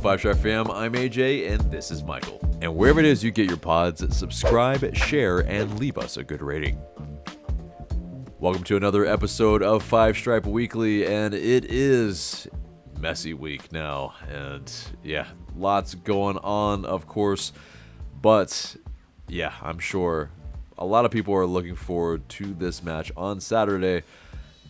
Five Stripe Fam? I'm AJ, and this is Michael. And wherever it is you get your pods, subscribe, share, and leave us a good rating. Welcome to another episode of Five Stripe Weekly, and it is Messi week now. And yeah, lots going on, of course. But yeah, I'm sure a lot of people are looking forward to this match on Saturday.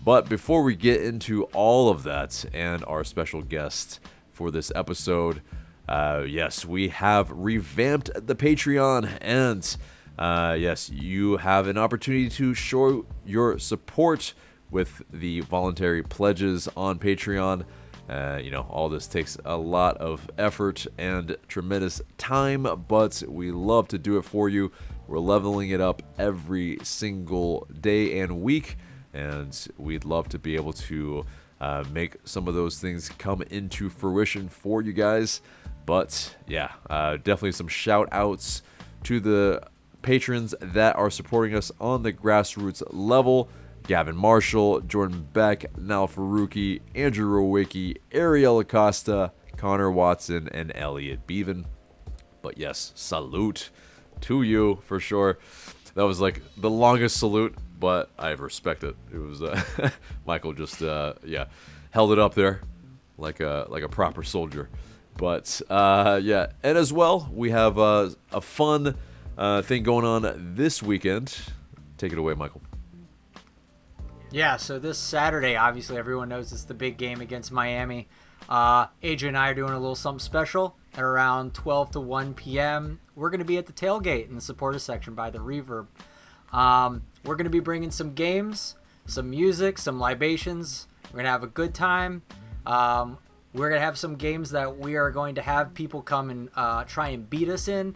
But before we get into all of that and our special guest for this episode, yes, we have revamped the Patreon, and yes, you have an opportunity to show your support with the voluntary pledges on Patreon. All this takes a lot of effort and tremendous time, but we love to do it for you. We're leveling it up every single day and week, and we'd love to be able to make some of those things come into fruition for you guys. But yeah, definitely some shout outs to the patrons that are supporting us on the grassroots level. Gavin Marshall, Jordan Beck, Nal Faruqi, Andrew Rowicki, Ariel Acosta, Connor Watson, and Elliot Bevan. But yes, salute to you for sure. That was like the longest salute, but I respect it. It was Michael just held it up there like a proper soldier. But yeah, and as well, we have a fun thing going on this weekend. Take it away, Michael. Yeah, so this Saturday, obviously everyone knows it's the big game against Miami. AJ and I are doing a little something special at around 12 to 1 p.m. We're going to be at the tailgate in the supporter section by the Reverb. We're going to be bringing some games, some music, some libations. We're going to have a good time. We're going to have some games that we are going to have people come and try and beat us in.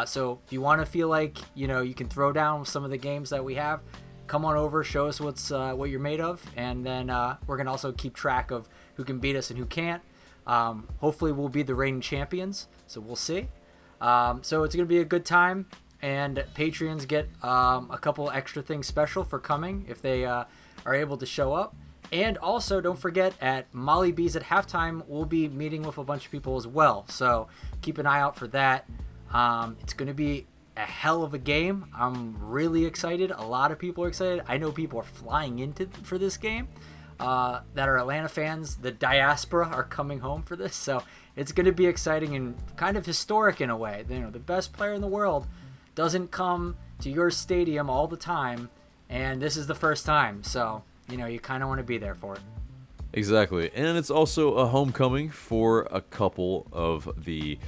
So if you want to feel like, you can throw down some of the games that we have, come on over, show us what you're made of, and then we're going to also keep track of who can beat us and who can't. Hopefully we'll be the reigning champions, so we'll see. So it's going to be a good time, and Patreons get a couple extra things special for coming if they are able to show up. And also, don't forget, at Molly B's at halftime, we'll be meeting with a bunch of people as well, so keep an eye out for that. It's going to be a hell of a game. I'm really excited. A lot of people are excited. I know people are flying for this game that are Atlanta fans. The diaspora are coming home for this, so it's going to be exciting and kind of historic in a way. The best player in the world doesn't come to your stadium all the time, and this is the first time, so you kind of want to be there for it. Exactly, and it's also a homecoming for a couple of the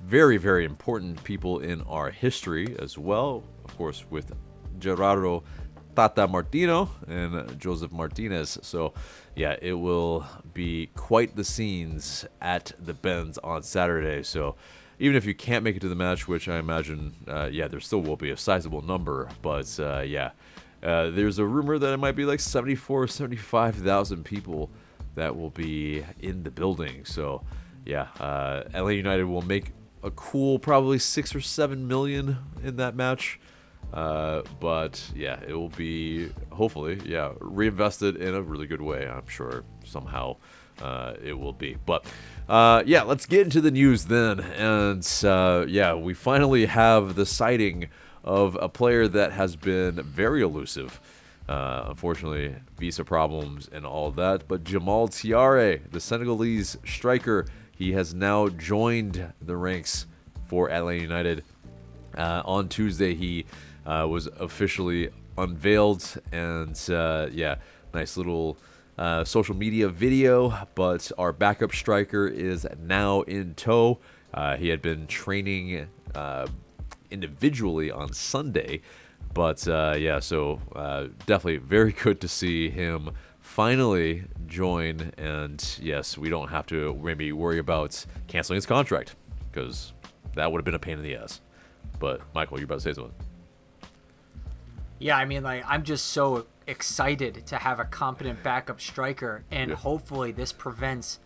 very, very important people in our history as well. Of course, with Gerardo Tata Martino and Josef Martinez. So, yeah, it will be quite the scenes at the Benz on Saturday. So, even if you can't make it to the match, which I imagine, there still will be a sizable number. But, there's a rumor that it might be like 74,000 or 75,000 people that will be in the building. So, yeah, Atl United will make a cool probably 6 or 7 million in that match. But yeah, it will be hopefully, reinvested in a really good way. I'm sure somehow it will be. But let's get into the news then. And we finally have the sighting of a player that has been very elusive. Unfortunately, visa problems and all that. But Jamal Thiare, the Senegalese striker, he has now joined the ranks for Atl United. On Tuesday, he was officially unveiled, and nice little social media video. But our backup striker is now in tow. He had been training individually on Sunday, but so definitely very good to see him finally join, and yes, we don't have to maybe worry about canceling his contract, because that would have been a pain in the ass. But Michael, you're about to say something. Yeah, I mean, I'm just so excited to have a competent backup striker, and hopefully this prevents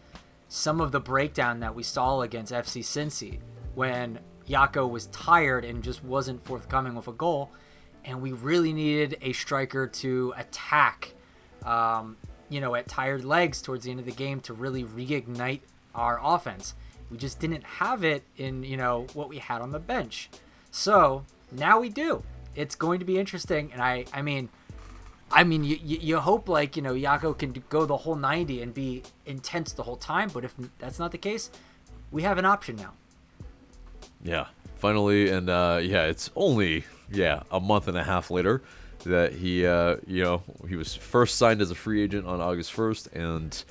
some of the breakdown that we saw against FC Cincy when Yako was tired and just wasn't forthcoming with a goal, and we really needed a striker to attack at tired legs towards the end of the game to really reignite our offense. We just didn't have it in, what we had on the bench. So now we do. It's going to be interesting. And I mean, you hope Jaco can go the whole 90 and be intense the whole time. But if that's not the case, we have an option now. Yeah, finally. And it's only, a month and a half later that he, he was first signed as a free agent on August 1st. And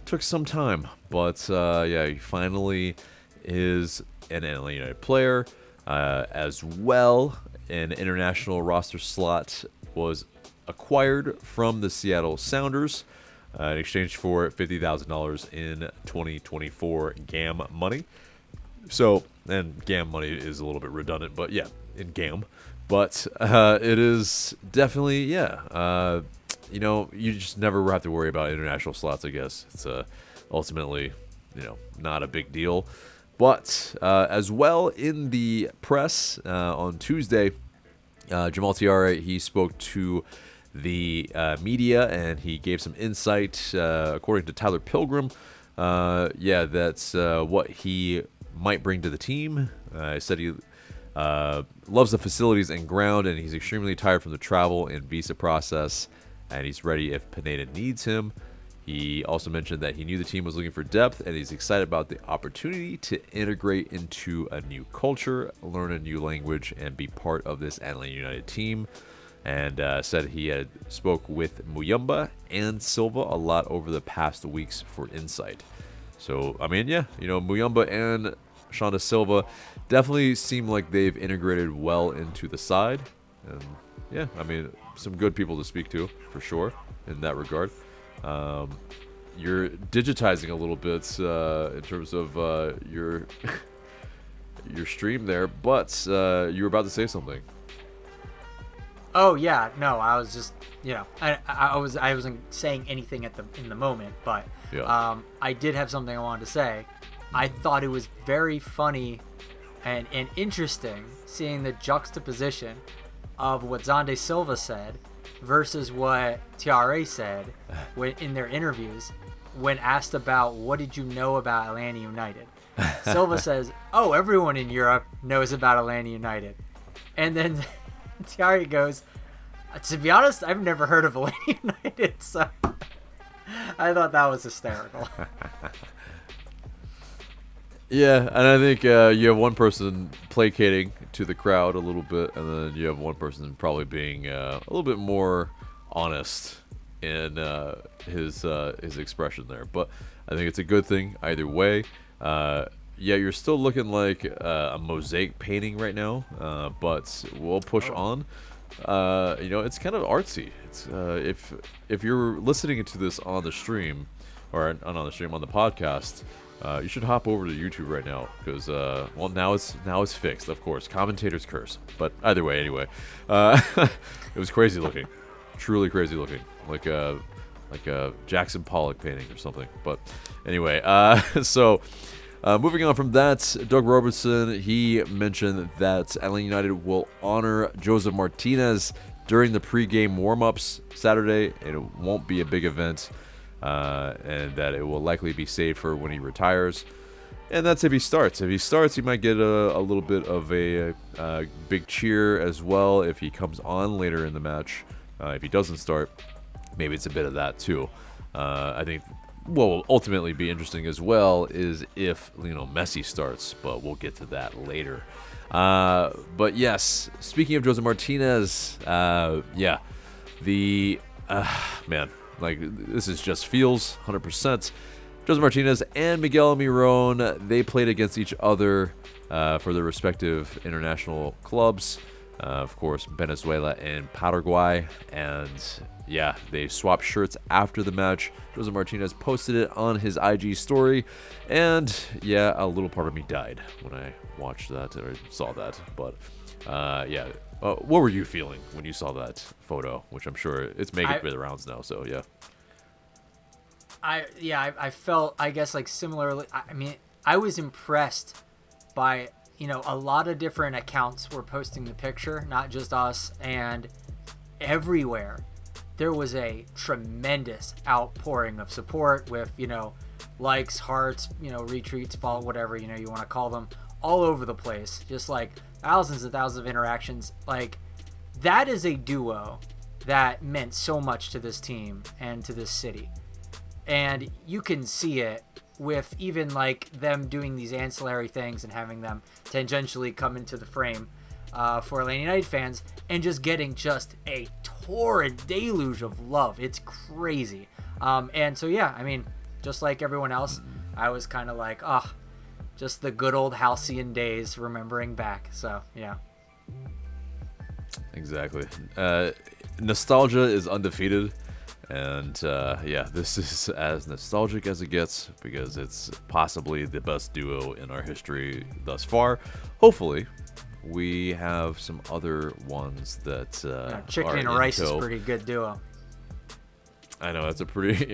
took some time. But he finally is an Atl Utd player. As well, an international roster slot was acquired from the Seattle Sounders in exchange for $50,000 in 2024 GAM money. So, and GAM money is a little bit redundant, but in GAM. But it is definitely, you just never have to worry about international slots, I guess. It's ultimately, not a big deal. But as well, in the press on Tuesday, Jamal Thiare, he spoke to the media and he gave some insight, according to Tyler Pilgrim. That's what he might bring to the team. He said he loves the facilities and ground, and he's extremely tired from the travel and visa process, and he's ready if Pineda needs him. He also mentioned that he knew the team was looking for depth, and he's excited about the opportunity to integrate into a new culture, learn a new language, and be part of this Atl Utd team. And said he had spoke with Muyumba and Silva a lot over the past weeks for insight. So, Muyumba and Shonda Silva definitely seem like they've integrated well into the side. And, some good people to speak to, for sure, in that regard. You're digitizing a little bit in terms of your your stream there, but you were about to say something. Oh yeah, no, I was just I wasn't saying anything in the moment, but I did have something I wanted to say. I thought it was very funny and interesting seeing the juxtaposition of what Xande Silva said versus what Thiare said in their interviews when asked about what did you know about Atlanta United. Silva says, "Oh, everyone in Europe knows about Atlanta United," and then Thiare goes, "To be honest, I've never heard of Atlanta United." So I thought that was hysterical. Yeah, and I think you have one person placating to the crowd a little bit, and then you have one person probably being a little bit more honest in his expression there. But I think it's a good thing either way. You're still looking like a mosaic painting right now, but we'll push on. It's kind of artsy. It's if you're listening to this on the stream, or not on the stream, on the podcast. You should hop over to YouTube right now because now it's fixed. Of course, commentators curse, but either way, anyway, it was crazy looking, truly crazy looking, like a Jackson Pollock painting or something. But anyway, so moving on from that, Doug Robertson, he mentioned that Atl Utd will honor Josef Martinez during the pregame warm-ups Saturday, and it won't be a big event. And that it will likely be saved for when he retires. And that's if he starts. If he starts, he might get a little bit of a big cheer as well if he comes on later in the match. If he doesn't start, maybe it's a bit of that too. I think what will ultimately be interesting as well is if Lionel Messi starts, but we'll get to that later. But yes, speaking of Josef Martinez, man. Like, this is just feels 100%. Josef Martinez and Miguel Almiron, they played against each other for their respective international clubs. Of course, Venezuela and Paraguay. And, they swapped shirts after the match. Josef Martinez posted it on his IG story. And, a little part of me died when I watched that or saw that. But, what were you feeling when you saw that photo? Which I'm sure it's making the rounds now. So I felt, I guess, like similarly. I mean, I was impressed by a lot of different accounts were posting the picture, not just us, and everywhere there was a tremendous outpouring of support with likes, hearts, retweets, follow, whatever, you want to call them, all over the place. Just like thousands and thousands of interactions. Like, that is a duo that meant so much to this team and to this city. And you can see it with even like them doing these ancillary things and having them tangentially come into the frame for Atlanta United fans, and just getting just a torrid deluge of love. It's crazy. And so, yeah, I mean, just like everyone else, I was kind of like, just the good old halcyon days, remembering back. So, yeah. Exactly. Nostalgia is undefeated. And, this is as nostalgic as it gets, because it's possibly the best duo in our history thus far. Hopefully, we have some other ones that Chicken and rice is a pretty good duo. I know, it's a pretty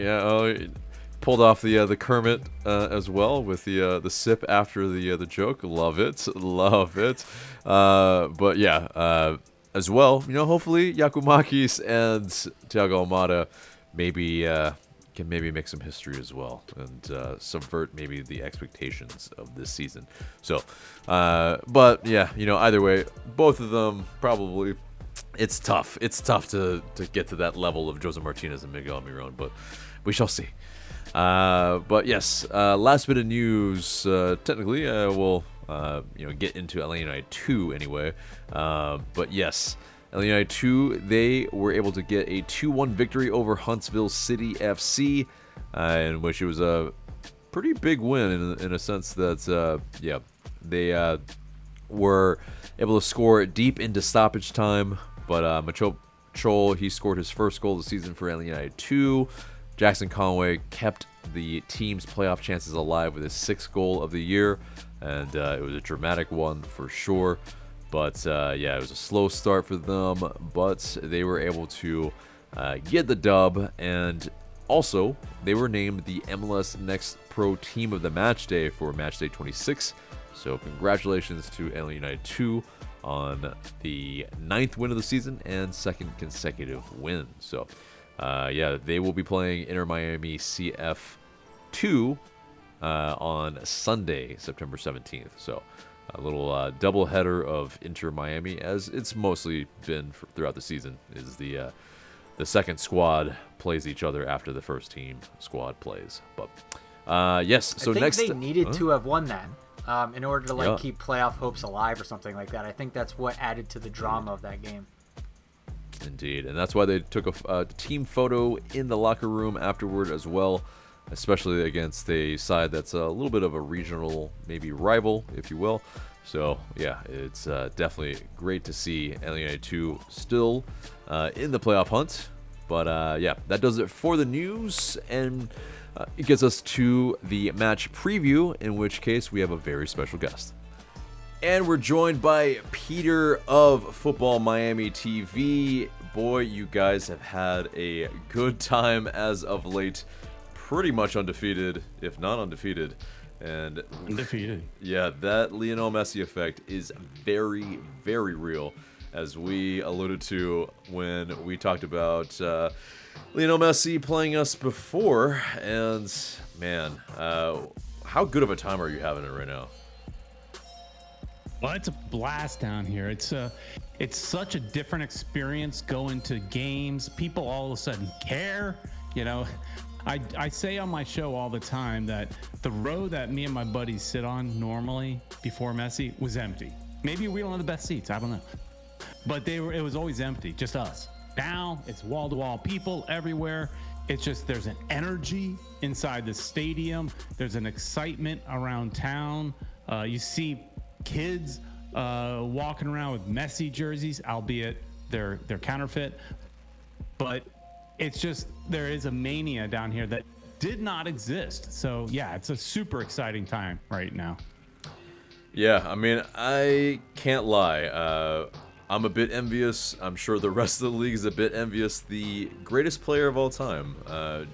pulled off the Kermit as well with the sip after the joke. Love it. But yeah, as well, hopefully Yakumakis and Thiago Almada can maybe make some history as well, and subvert maybe the expectations of this season. So, but yeah, either way, both of them probably. It's tough. It's tough to get to that level of Josef Martinez and Miguel Almiron, but we shall see. But yes, last bit of news. Technically, we'll get into Atlanta United 2 anyway. But yes, Atlanta United 2, they were able to get a 2-1 victory over Huntsville City FC, in which it was a pretty big win in a sense that they were able to score deep into stoppage time. But Macho Chol, he scored his first goal of the season for Atlanta United 2. Jackson Conway kept the team's playoff chances alive with his 6th goal of the year, and it was a dramatic one for sure. But it was a slow start for them, but they were able to get the dub, and also they were named the MLS Next Pro Team of the Match Day for Match Day 26. So congratulations to Atlanta United 2 on the 9th win of the season and 2nd consecutive win. So they will be playing Inter Miami CF2 on Sunday, September 17th. So a little double header of Inter Miami, as it's mostly been throughout the season, is the second squad plays each other after the first team squad plays. But yes, so I think next they needed to have won that in order to keep playoff hopes alive or something like that. I think that's what added to the drama of that game. Indeed, and that's why they took a team photo in the locker room afterward as well, especially against a side that's a little bit of a regional, maybe rival, if you will. So, yeah, it's definitely great to see Atlanta United 2 still in the playoff hunt. But, that does it for the news, and it gets us to the match preview, in which case we have a very special guest. And we're joined by Pieter of Futbol Miami TV. Boy, you guys have had a good time as of late. Pretty much undefeated, if not undefeated. And undefeated. Yeah, that Lionel Messi effect is very, very real, as we alluded to when we talked about Lionel Messi playing us before. And man, how good of a time are you having it right now? Well, it's a blast down here. It's such a different experience going to games. People all of a sudden care. I say on my show all the time that the row that me and my buddies sit on normally before Messi was empty. Maybe we don't have the best seats. I don't know. But it was always empty, just us. Now it's wall-to-wall people everywhere. It's just there's an energy inside the stadium. There's an excitement around town. You see kids walking around with Messi jerseys, albeit they're counterfeit. But it's just, there is a mania down here that did not exist. So yeah, it's a super exciting time right now. Yeah, I mean, I can't lie. I'm a bit envious. I'm sure the rest of the league is a bit envious. The greatest player of all time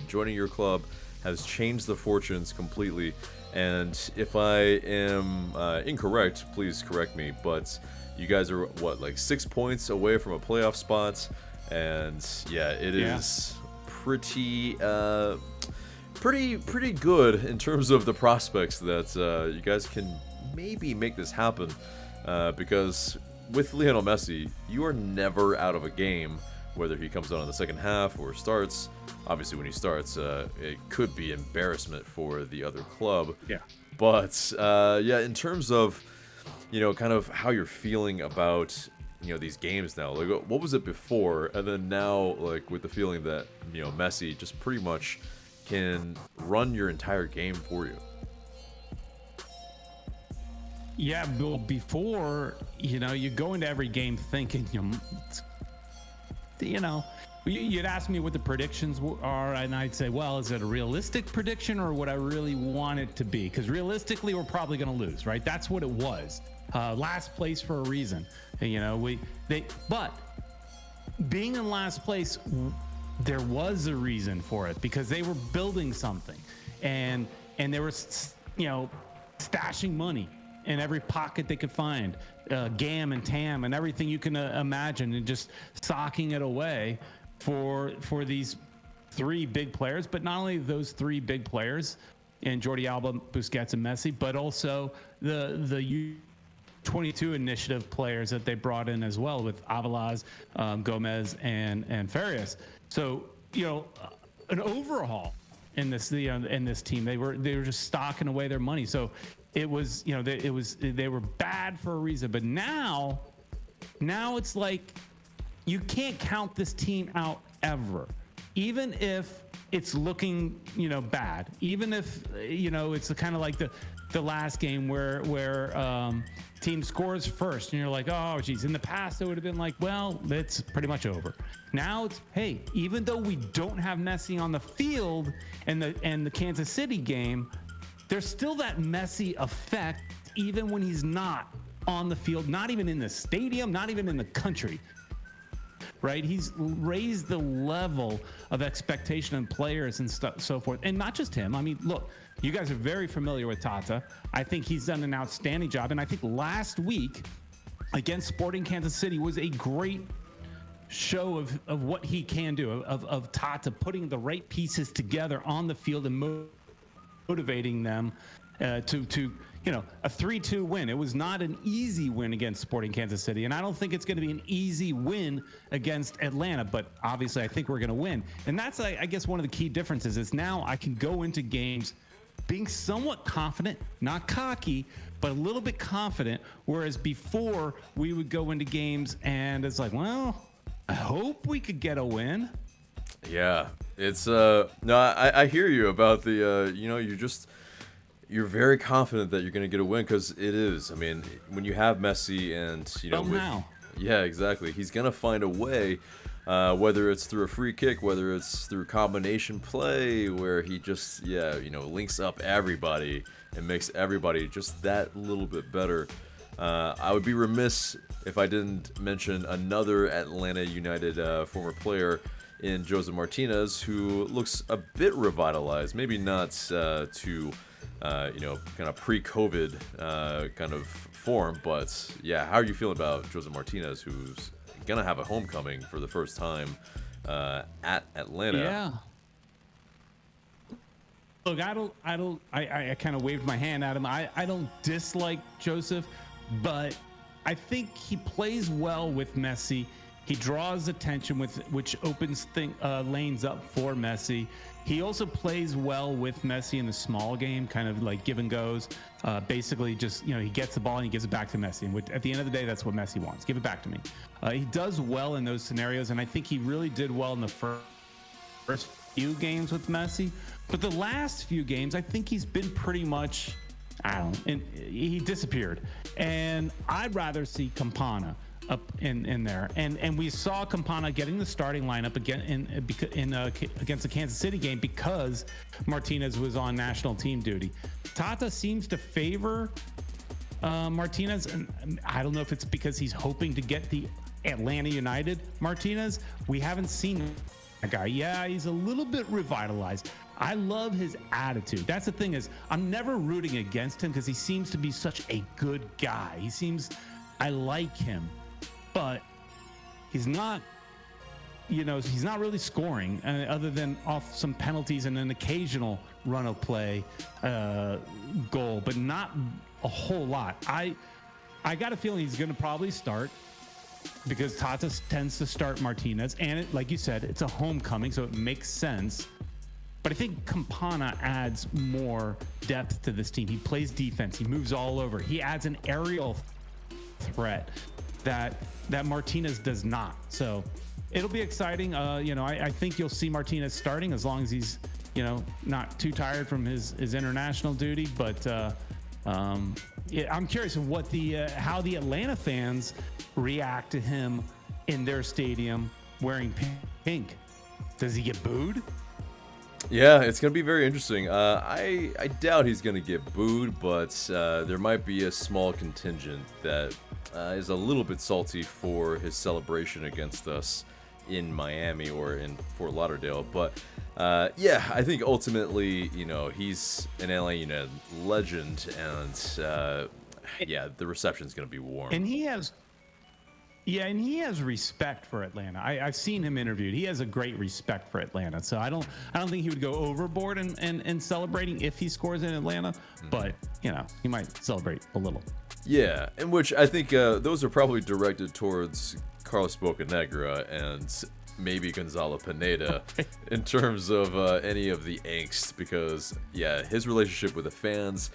joining your club has changed the fortunes completely. And if I am incorrect, please correct me. But you guys are, like 6 points away from a playoff spot. And yeah, it is pretty pretty good in terms of the prospects that you guys can maybe make this happen. Because with Lionel Messi, you are never out of a game, whether he comes on in the second half or starts. Obviously, when he starts, it could be embarrassment for the other club. Yeah. But yeah, in terms of, kind of how you're feeling about, these games now. Like, what was it before, and then now, like, with the feeling that, Messi just pretty much can run your entire game for you. Yeah, well, before, you go into every game thinking, you'd ask me what the predictions are, and I'd say, well, is it a realistic prediction or what I really want it to be? Because realistically, we're probably going to lose, right? That's what it was. Last place for a reason. But being in last place, there was a reason for it because they were building something, and they were, stashing money in every pocket they could find, GAM and TAM and everything you can imagine, and just socking it away for these three big players. But not only those three big players in Jordi Alba, Busquets, and Messi, but also the U22 initiative players that they brought in as well with Avalas, Gomez, and Farias. So an overhaul in this team. They were just stocking away their money. So it was they were bad for a reason. But now it's like you can't count this team out ever, even if it's looking bad. Even if it's kind of like the last game where team scores first and you're like, oh geez. In the past it would have been like, well, it's pretty much over. Now it's, hey, even though we don't have Messi on the field and the Kansas City game, there's still that Messi effect even when he's not on the field, not even in the stadium, not even in the country. Right? He's raised the level of expectation in players and so forth. And not just him. I mean, look, you guys are very familiar with Tata. I think he's done an outstanding job. And I think last week against Sporting Kansas City was a great show of what he can do, of Tata putting the right pieces together on the field and motivating them to a 3-2 win. It was not an easy win against Sporting Kansas City, and I don't think it's going to be an easy win against Atlanta, but obviously I think we're going to win. And that's, I guess, one of the key differences is now I can go into games being somewhat confident, not cocky, but a little bit confident, whereas before we would go into games and it's like, well, I hope we could get a win. Yeah, it's no, I hear you about the you're very confident that you're going to get a win because it is. I mean, when you have Messi and yeah, exactly, he's going to find a way, whether it's through a free kick, whether it's through combination play, where he just links up everybody and makes everybody just that little bit better. I would be remiss if I didn't mention another Atlanta United former player in Josef Martinez, who looks a bit revitalized. Maybe not to kind of pre-COVID kind of form, but yeah, how are you feeling about Josef Martinez, who's gonna have a homecoming for the first time at Atlanta? Yeah. Look, I kind of waved my hand at him. I don't dislike Josef, but I think he plays well with Messi. He draws attention, which opens lanes up for Messi. He also plays well with Messi in the small game, kind of like give and goes. Basically, just he gets the ball and he gives it back to Messi. And at the end of the day, that's what Messi wants. Give it back to me. He does well in those scenarios, and I think he really did well in the first few games with Messi. But the last few games, I think he's been pretty much, he disappeared. And I'd rather see Campana up in there, and we saw Campana getting the starting lineup again against the Kansas City game because Martinez was on national team duty. Tata seems to favor Martinez, and I don't know if it's because he's hoping to get the Atlanta United Martinez. We haven't seen that guy. Yeah, he's a little bit revitalized. I love his attitude. That's the thing, is I'm never rooting against him because he seems to be such a good guy. I like him. But he's not he's not really scoring other than off some penalties and an occasional run of play goal, but not a whole lot. I got a feeling he's going to probably start because Tata tends to start Martinez, and like you said, it's a homecoming, so it makes sense. But I think Campana adds more depth to this team. He plays defense. He moves all over. He adds an aerial threat that Martinez does not. So it'll be exciting. I think you'll see Martinez starting as long as he's, not too tired from his international duty. But I'm curious of how the Atlanta fans react to him in their stadium wearing pink. Does he get booed? Yeah, it's going to be very interesting. I doubt he's going to get booed, but there might be a small contingent that is a little bit salty for his celebration against us in Miami or in Fort Lauderdale. But yeah, I think ultimately, he's an Atlanta United legend, and yeah, the reception's going to be warm. And he has respect for Atlanta. I've seen him interviewed. He has a great respect for Atlanta. So I don't think he would go overboard in celebrating if he scores in Atlanta, but he might celebrate a little. Yeah, in which I think those are probably directed towards Carlos Bocanegra and maybe Gonzalo Pineda in terms of any of the angst, because yeah, his relationship with the fans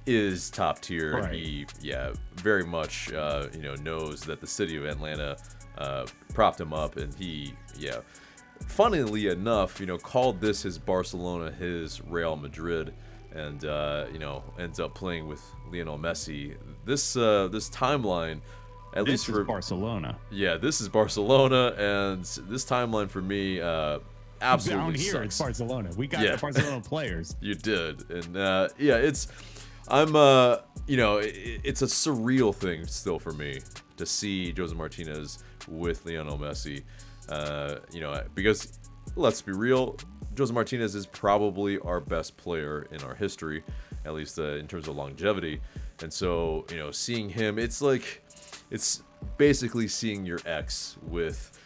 is top tier. Right. He very much knows that the city of Atlanta propped him up, and he funnily enough called this his Barcelona, his Real Madrid, and ends up playing with Lionel Messi. This timeline, at least for Barcelona. Yeah, this is Barcelona, and this timeline for me absolutely down here sucks. it's Barcelona. We got the Barcelona players. You did, and it's it's a surreal thing still for me to see Josef Martinez with Lionel Messi, because let's be real, Josef Martinez is probably our best player in our history, at least in terms of longevity. And so, seeing him, it's basically seeing your ex with,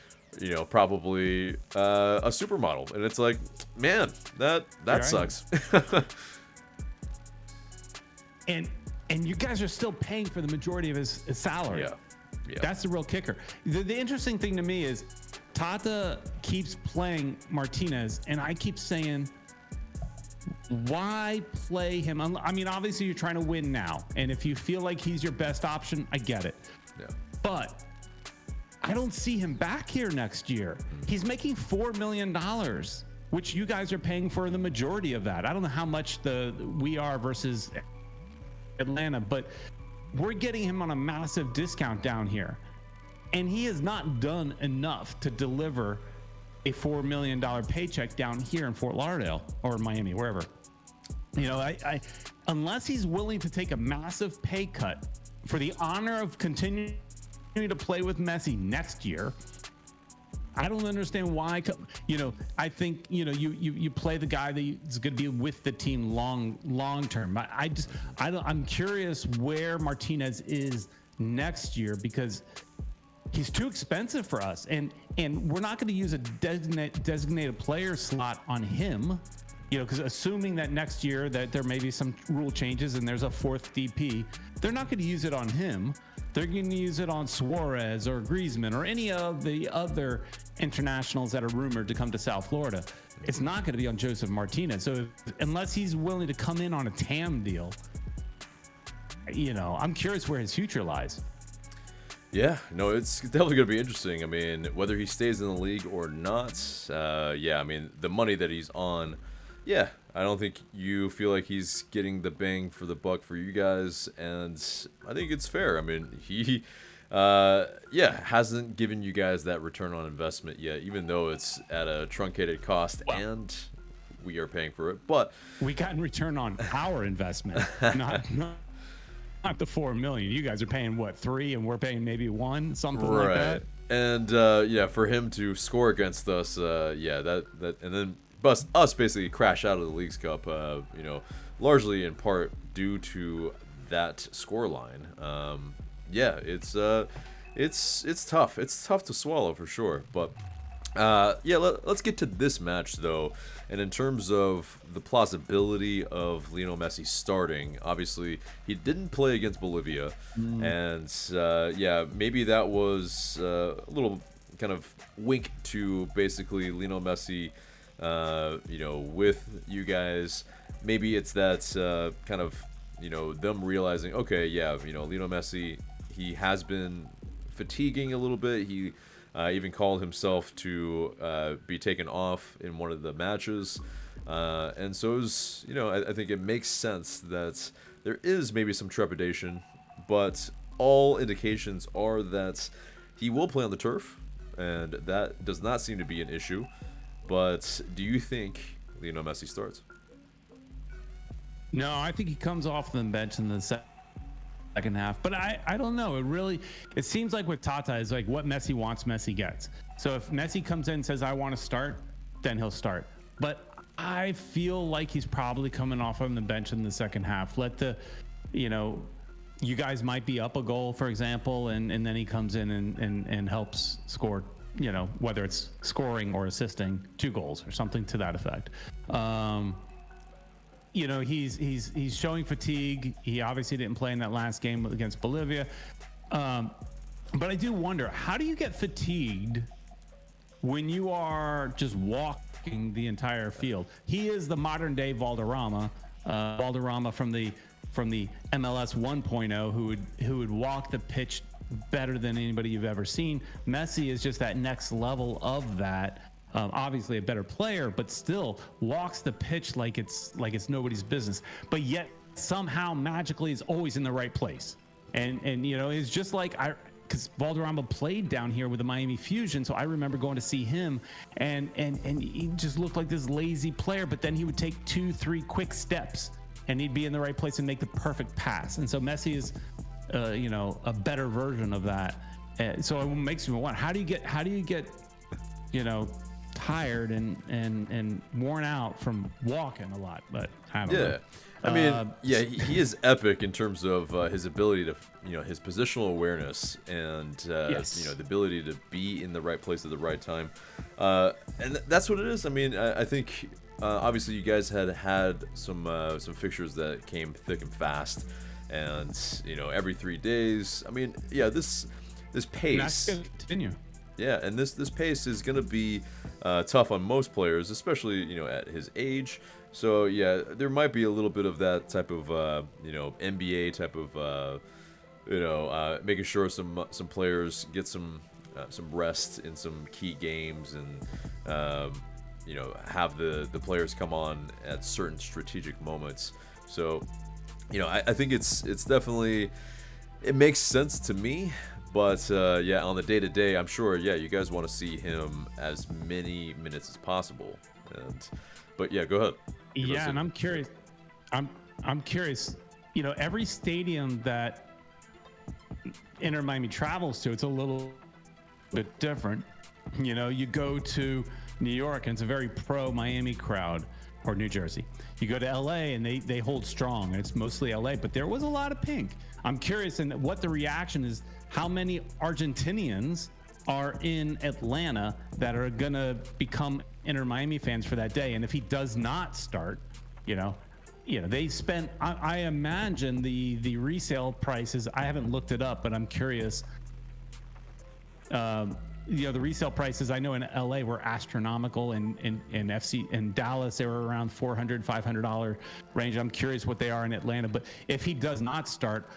probably a supermodel. And it's like, man, that Right. sucks. And you guys are still paying for the majority of his salary. Yeah. That's the real kicker. The interesting thing to me is Tata keeps playing Martinez, and I keep saying, why play him? I mean, obviously you're trying to win now, and if you feel like he's your best option, I get it. Yeah. But I don't see him back here next year. He's making $4 million, which you guys are paying for the majority of that. I don't know how much we are versus Atlanta, but we're getting him on a massive discount down here. And he has not done enough to deliver a $4 million paycheck down here in Fort Lauderdale or Miami, wherever. I unless he's willing to take a massive pay cut for the honor of continuing to play with Messi next year, I don't understand why. I think you play the guy that's going to be with the team long term. I'm curious where Martinez is next year, because he's too expensive for us, and we're not going to use a designated player slot on him, because assuming that next year that there may be some rule changes and there's a fourth DP, they're not going to use it on him. They're going to use it on Suarez or Griezmann or any of the other internationals that are rumored to come to South Florida. It's not going to be on Josef Martinez. So unless he's willing to come in on a TAM deal, I'm curious where his future lies. Yeah, no, it's definitely going to be interesting. I mean, whether he stays in the league or not, the money that he's on, I don't think you feel like he's getting the bang for the buck for you guys, and I think it's fair. I mean, he, hasn't given you guys that return on investment yet, even though it's at a truncated cost, and we are paying for it. But we got in return on our investment, not the $4 million. You guys are paying what, $3 million, and we're paying maybe $1 million, something like that. And for him to score against us, that and then us basically crash out of the Leagues Cup, largely in part due to that score line. It's tough. It's tough to swallow for sure. But Let's get to this match though. And in terms of the plausibility of Lionel Messi starting, obviously he didn't play against Bolivia, and maybe that was a little kind of wink to basically Lionel Messi, with you guys. Maybe it's that kind of them realizing, okay, Lionel Messi, he has been fatiguing a little bit. He even called himself to be taken off in one of the matches. And so it was, I think it makes sense that there is maybe some trepidation, but all indications are that he will play on the turf, and that does not seem to be an issue. But do you think Lionel Messi starts? No, I think he comes off the bench in the second half, but I don't know. It seems like with Tata is like what Messi wants, Messi gets. So if Messi comes in and says, I want to start, then he'll start. But I feel like he's probably coming off on the bench in the second half. You guys might be up a goal, for example, and then he comes in and helps score, whether it's scoring or assisting 2 goals or something to that effect. He's showing fatigue. He obviously didn't play in that last game against Bolivia. But I do wonder, how do you get fatigued when you are just walking the entire field? He is the modern day Valderrama from the MLS 1.0 who would walk the pitch better than anybody you've ever seen. Messi is just that next level of that. Obviously a better player, but still walks the pitch like it's nobody's business. But yet somehow magically is always in the right place. And it's just like because Valderrama played down here with the Miami Fusion, so I remember going to see him, and he just looked like this lazy player. But then he would take 2-3 quick steps, and he'd be in the right place and make the perfect pass. And so Messi is, a better version of that. So it makes me wonder, how do you get tired and worn out from walking a lot? But I don't know. I mean, he is epic in terms of his ability to, his positional awareness and, the ability to be in the right place at the right time. And that's what it is. I mean, I think, obviously you guys had some fixtures that came thick and fast, and, every 3 days. I mean, this pace. And that's going to continue. Yeah, and this pace is going to be tough on most players, especially, at his age. So, there might be a little bit of that type of, NBA type of, making sure some players get some rest in some key games, and, have the players come on at certain strategic moments. So, I think it's definitely, it makes sense to me. But, on the day-to-day, I'm sure, you guys want to see him as many minutes as possible. But, go ahead. And I'm curious. I'm curious. Every stadium that Inter Miami travels to, it's a little bit different. You go to New York, and it's a very pro-Miami crowd, or New Jersey. You go to L.A., and they hold strong, and it's mostly L.A., but there was a lot of pink. I'm curious in what the reaction is. How many Argentinians are in Atlanta that are going to become Inter Miami fans for that day? And if he does not start, they spent, I imagine the resale prices, I haven't looked it up, but I'm curious. The resale prices I know in LA were astronomical, and in Dallas they were around $400-$500 range. I'm curious what they are in Atlanta. But if he does not start,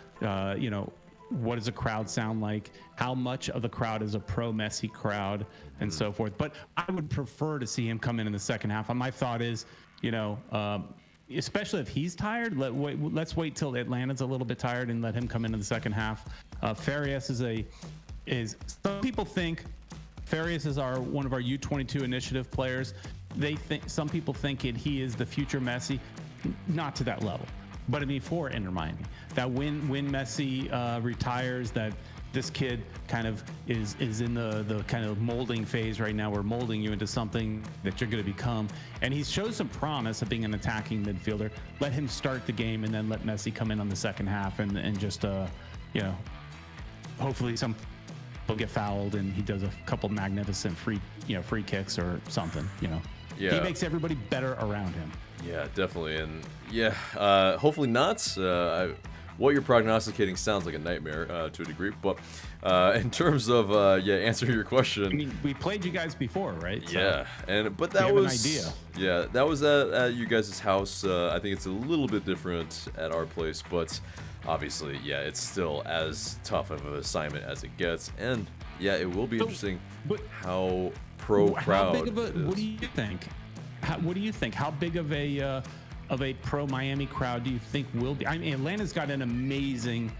what does a crowd sound like? How much of the crowd is a pro-Messi crowd, and so forth? But I would prefer to see him come in the second half. And my thought is, especially if he's tired, let's wait till Atlanta's a little bit tired and let him come in the second half. Farias is some people think Farias is one of our U22 initiative players. Some people think he is the future Messi. Not to that level. But I mean, for Inter Miami, that when Messi retires, that this kid kind of is in the kind of molding phase right now. We're molding you into something that you're going to become. And he shows some promise of being an attacking midfielder. Let him start the game, and then let Messi come in on the second half and just hopefully some he'll get fouled and he does a couple magnificent free kicks or something. He makes everybody better around him. Yeah, definitely. And hopefully not. What you're prognosticating sounds like a nightmare to a degree, but in terms of answering your question, I mean, we played you guys before, right? Yeah, but that was an idea. Yeah, that was at you guys' house. I think it's a little bit different at our place, but obviously, it's still as tough of an assignment as it gets, and it will be interesting how crowd. How big of a? What do you think? What do you think? How big of a pro Miami crowd do you think will be? I mean, Atlanta's got an amazing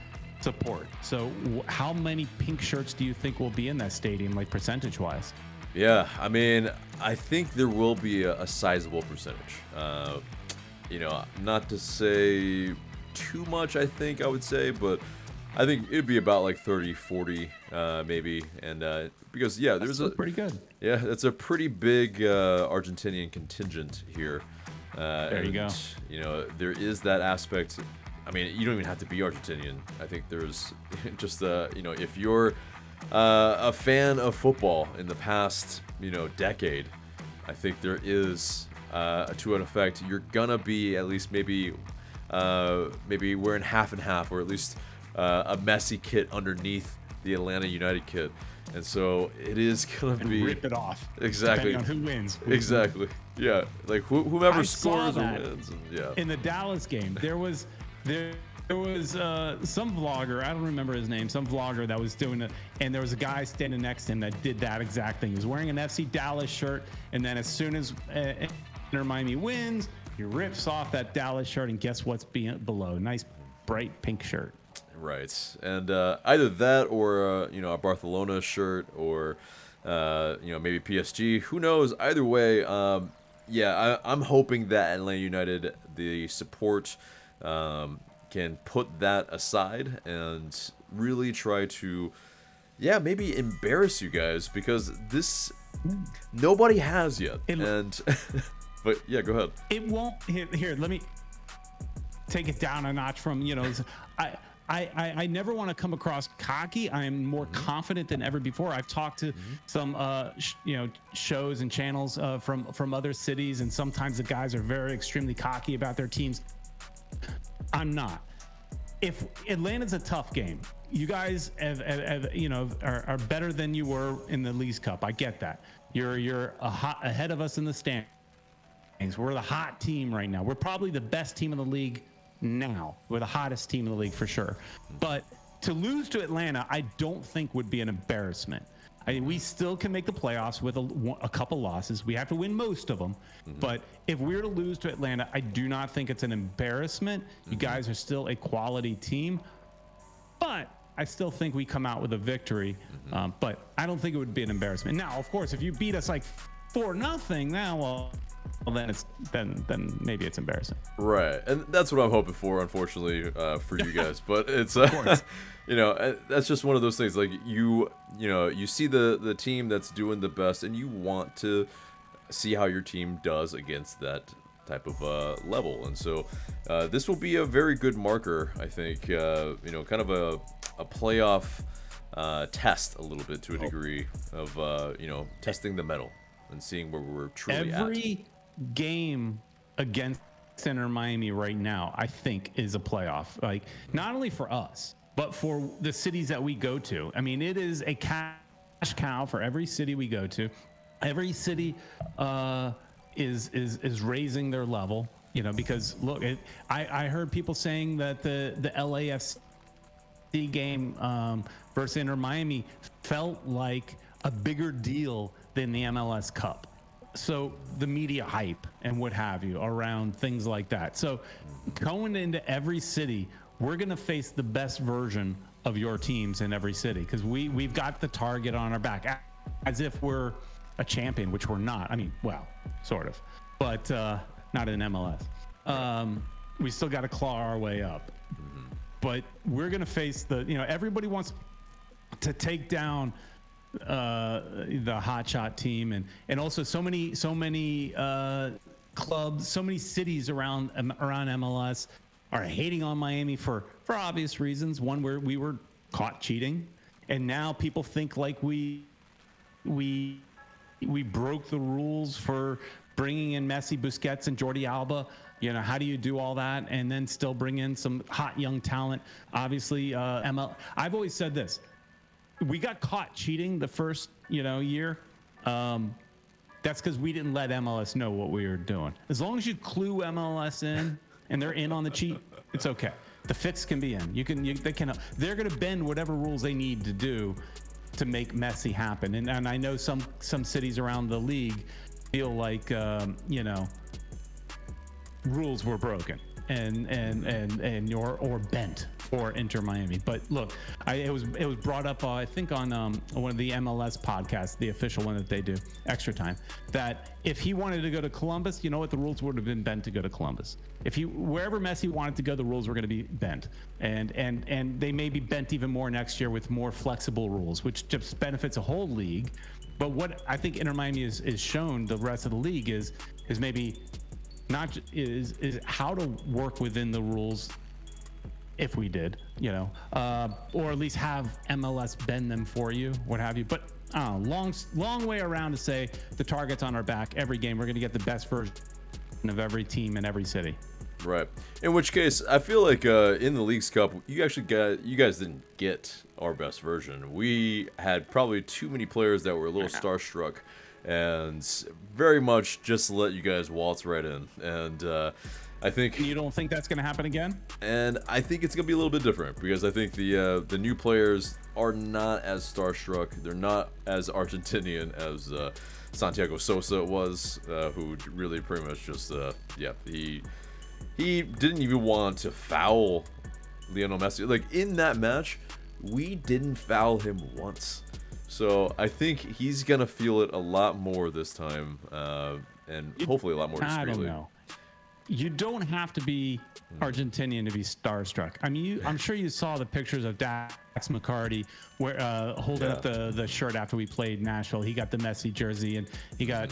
support. So how many pink shirts do you think will be in that stadium, like percentage wise? Yeah, I mean, I think there will be a sizable percentage. Not to say too much, I would say, but I think it'd be about like 30, 40, maybe. And because, there's pretty good. Yeah, it's a pretty big Argentinian contingent here. There you go. There is that aspect. I mean, you don't even have to be Argentinian. I think there's just if you're a fan of football in the past, decade, I think there is to an effect. You're gonna be at least maybe wearing half and half, or at least a Messi kit underneath the Atlanta United kit. And so it is going to be... rip it off. Exactly. Depending on who wins. Exactly. Yeah. Like whomever scores or wins. In the Dallas game, there was some vlogger, I don't remember his name, some vlogger that was doing it, and there was a guy standing next to him that did that exact thing. He was wearing an FC Dallas shirt, and then as soon as Inter Miami wins, he rips off that Dallas shirt, and guess what's below? Nice bright pink shirt. Right, and either that or a Barcelona shirt, or maybe PSG. Who knows? Either way, I'm hoping that Atlanta United, the support, can put that aside and really try to, maybe embarrass you guys, because this nobody has yet. But go ahead. It won't. Here, let me take it down a notch from I never want to come across cocky. I am more confident than ever before. I've talked to some shows and channels from other cities, and sometimes the guys are very extremely cocky about their teams. I'm not. If Atlanta's a tough game, you guys are better than you were in the Leagues Cup. I get that. You're ahead of us in the standings. We're the hot team right now. We're probably the best team in the league now. We're the hottest team in the league for sure. But to lose to Atlanta, I don't think would be an embarrassment. I mean, we still can make the playoffs with a couple losses. We have to win most of them. But if we were to lose to Atlanta, I do not think it's an embarrassment. You guys are still a quality team. But I still think we come out with a victory. But I don't think it would be an embarrassment. Now, of course, if you beat us like 4-0, now, then maybe it's embarrassing. Right, and that's what I'm hoping for, unfortunately, for you guys. But it's that's just one of those things. Like you see the team that's doing the best, and you want to see how your team does against that type of level. And so this will be a very good marker, I think. Kind of a playoff test, a little bit to a degree of testing the metal and seeing where we're truly at. Every game against Inter Miami right now, I think, is a playoff. Like, not only for us, but for the cities that we go to. I mean, it is a cash cow for every city we go to. Every city is raising their level, because look, I heard people saying that the LAFC game versus Inter Miami felt like a bigger deal than the MLS Cup. So the media hype and what have you around things like that. So going into every city, we're going to face the best version of your teams in every city, because we've got the target on our back, as if we're a champion, which we're not. I mean, well, sort of, but not in MLS. We still got to claw our way up. But we're going to face everybody wants to take down the hotshot team, and also so many clubs, so many cities around MLS are hating on Miami for obvious reasons. One, where we were caught cheating, and now people think like we broke the rules for bringing in Messi, Busquets, and Jordi Alba. You know, how do you do all that and then still bring in some hot young talent? Obviously, I've always said this. We got caught cheating the first, year. That's because we didn't let MLS know what we were doing. As long as you clue MLS in and they're in on the cheat, it's okay. The fix can be in. They're going to bend whatever rules they need to do to make Messi happen. And I know some cities around the league feel like rules were broken or bent for Inter Miami. But look, it was brought up I think on one of the MLS podcasts, the official one that they do, Extra Time, that if he wanted to go to Columbus, you know what, the rules would have been bent to go to Columbus. Wherever Messi wanted to go, the rules were going to be bent, and they may be bent even more next year with more flexible rules, which just benefits a whole league. But what I think Inter Miami is shown the rest of the league is maybe not is how to work within the rules, if we did, or at least have MLS bend them for you, what have you. But I don't know, long way around to say the target's on our back every game. We're going to get the best version of every team in every city. Right. In which case, I feel like in the Leagues Cup, you guys didn't get our best version. We had probably too many players that were a little starstruck, and very much just let you guys waltz right in. And I think you don't think that's going to happen again. And I think it's going to be a little bit different because I think the new players are not as starstruck. They're not as Argentinian as Santiago Sosa was, who really pretty much just he didn't even want to foul Lionel Messi. Like, in that match, we didn't foul him once. So I think he's going to feel it a lot more this time, and hopefully a lot more discreetly. I don't know. You don't have to be Argentinian to be starstruck. I mean, I'm sure you saw the pictures of Dax McCarty holding up the shirt after we played Nashville. He got the Messi jersey, and he got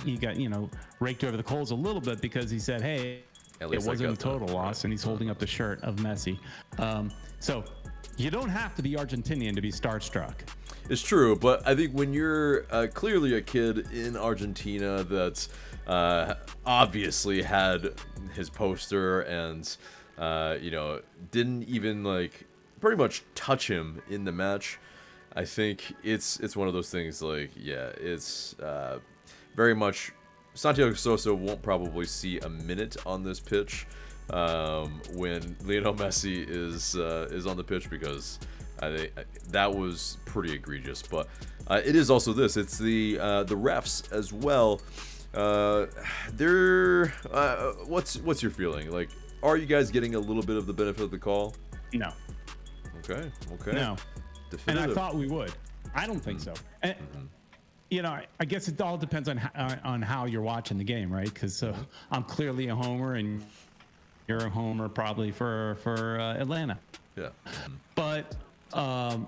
raked over the coals a little bit because he said, "Hey, it wasn't a total loss," and he's holding up the shirt of Messi. So you don't have to be Argentinian to be starstruck. It's true, but I think when you're clearly a kid in Argentina that's obviously had his poster and didn't even pretty much touch him in the match, I think it's one of those things it's very much Santiago Sosa won't probably see a minute on this pitch when Lionel Messi is on the pitch, because I think that was pretty egregious. But it is also this. It's the refs as well. What's your feeling? Like, are you guys getting a little bit of the benefit of the call? No. Okay. No. Definitive. And I thought we would. I don't think so. And, I guess it all depends on how you're watching the game, right? Because I'm clearly a homer, and you're a homer probably for Atlanta. Yeah. But I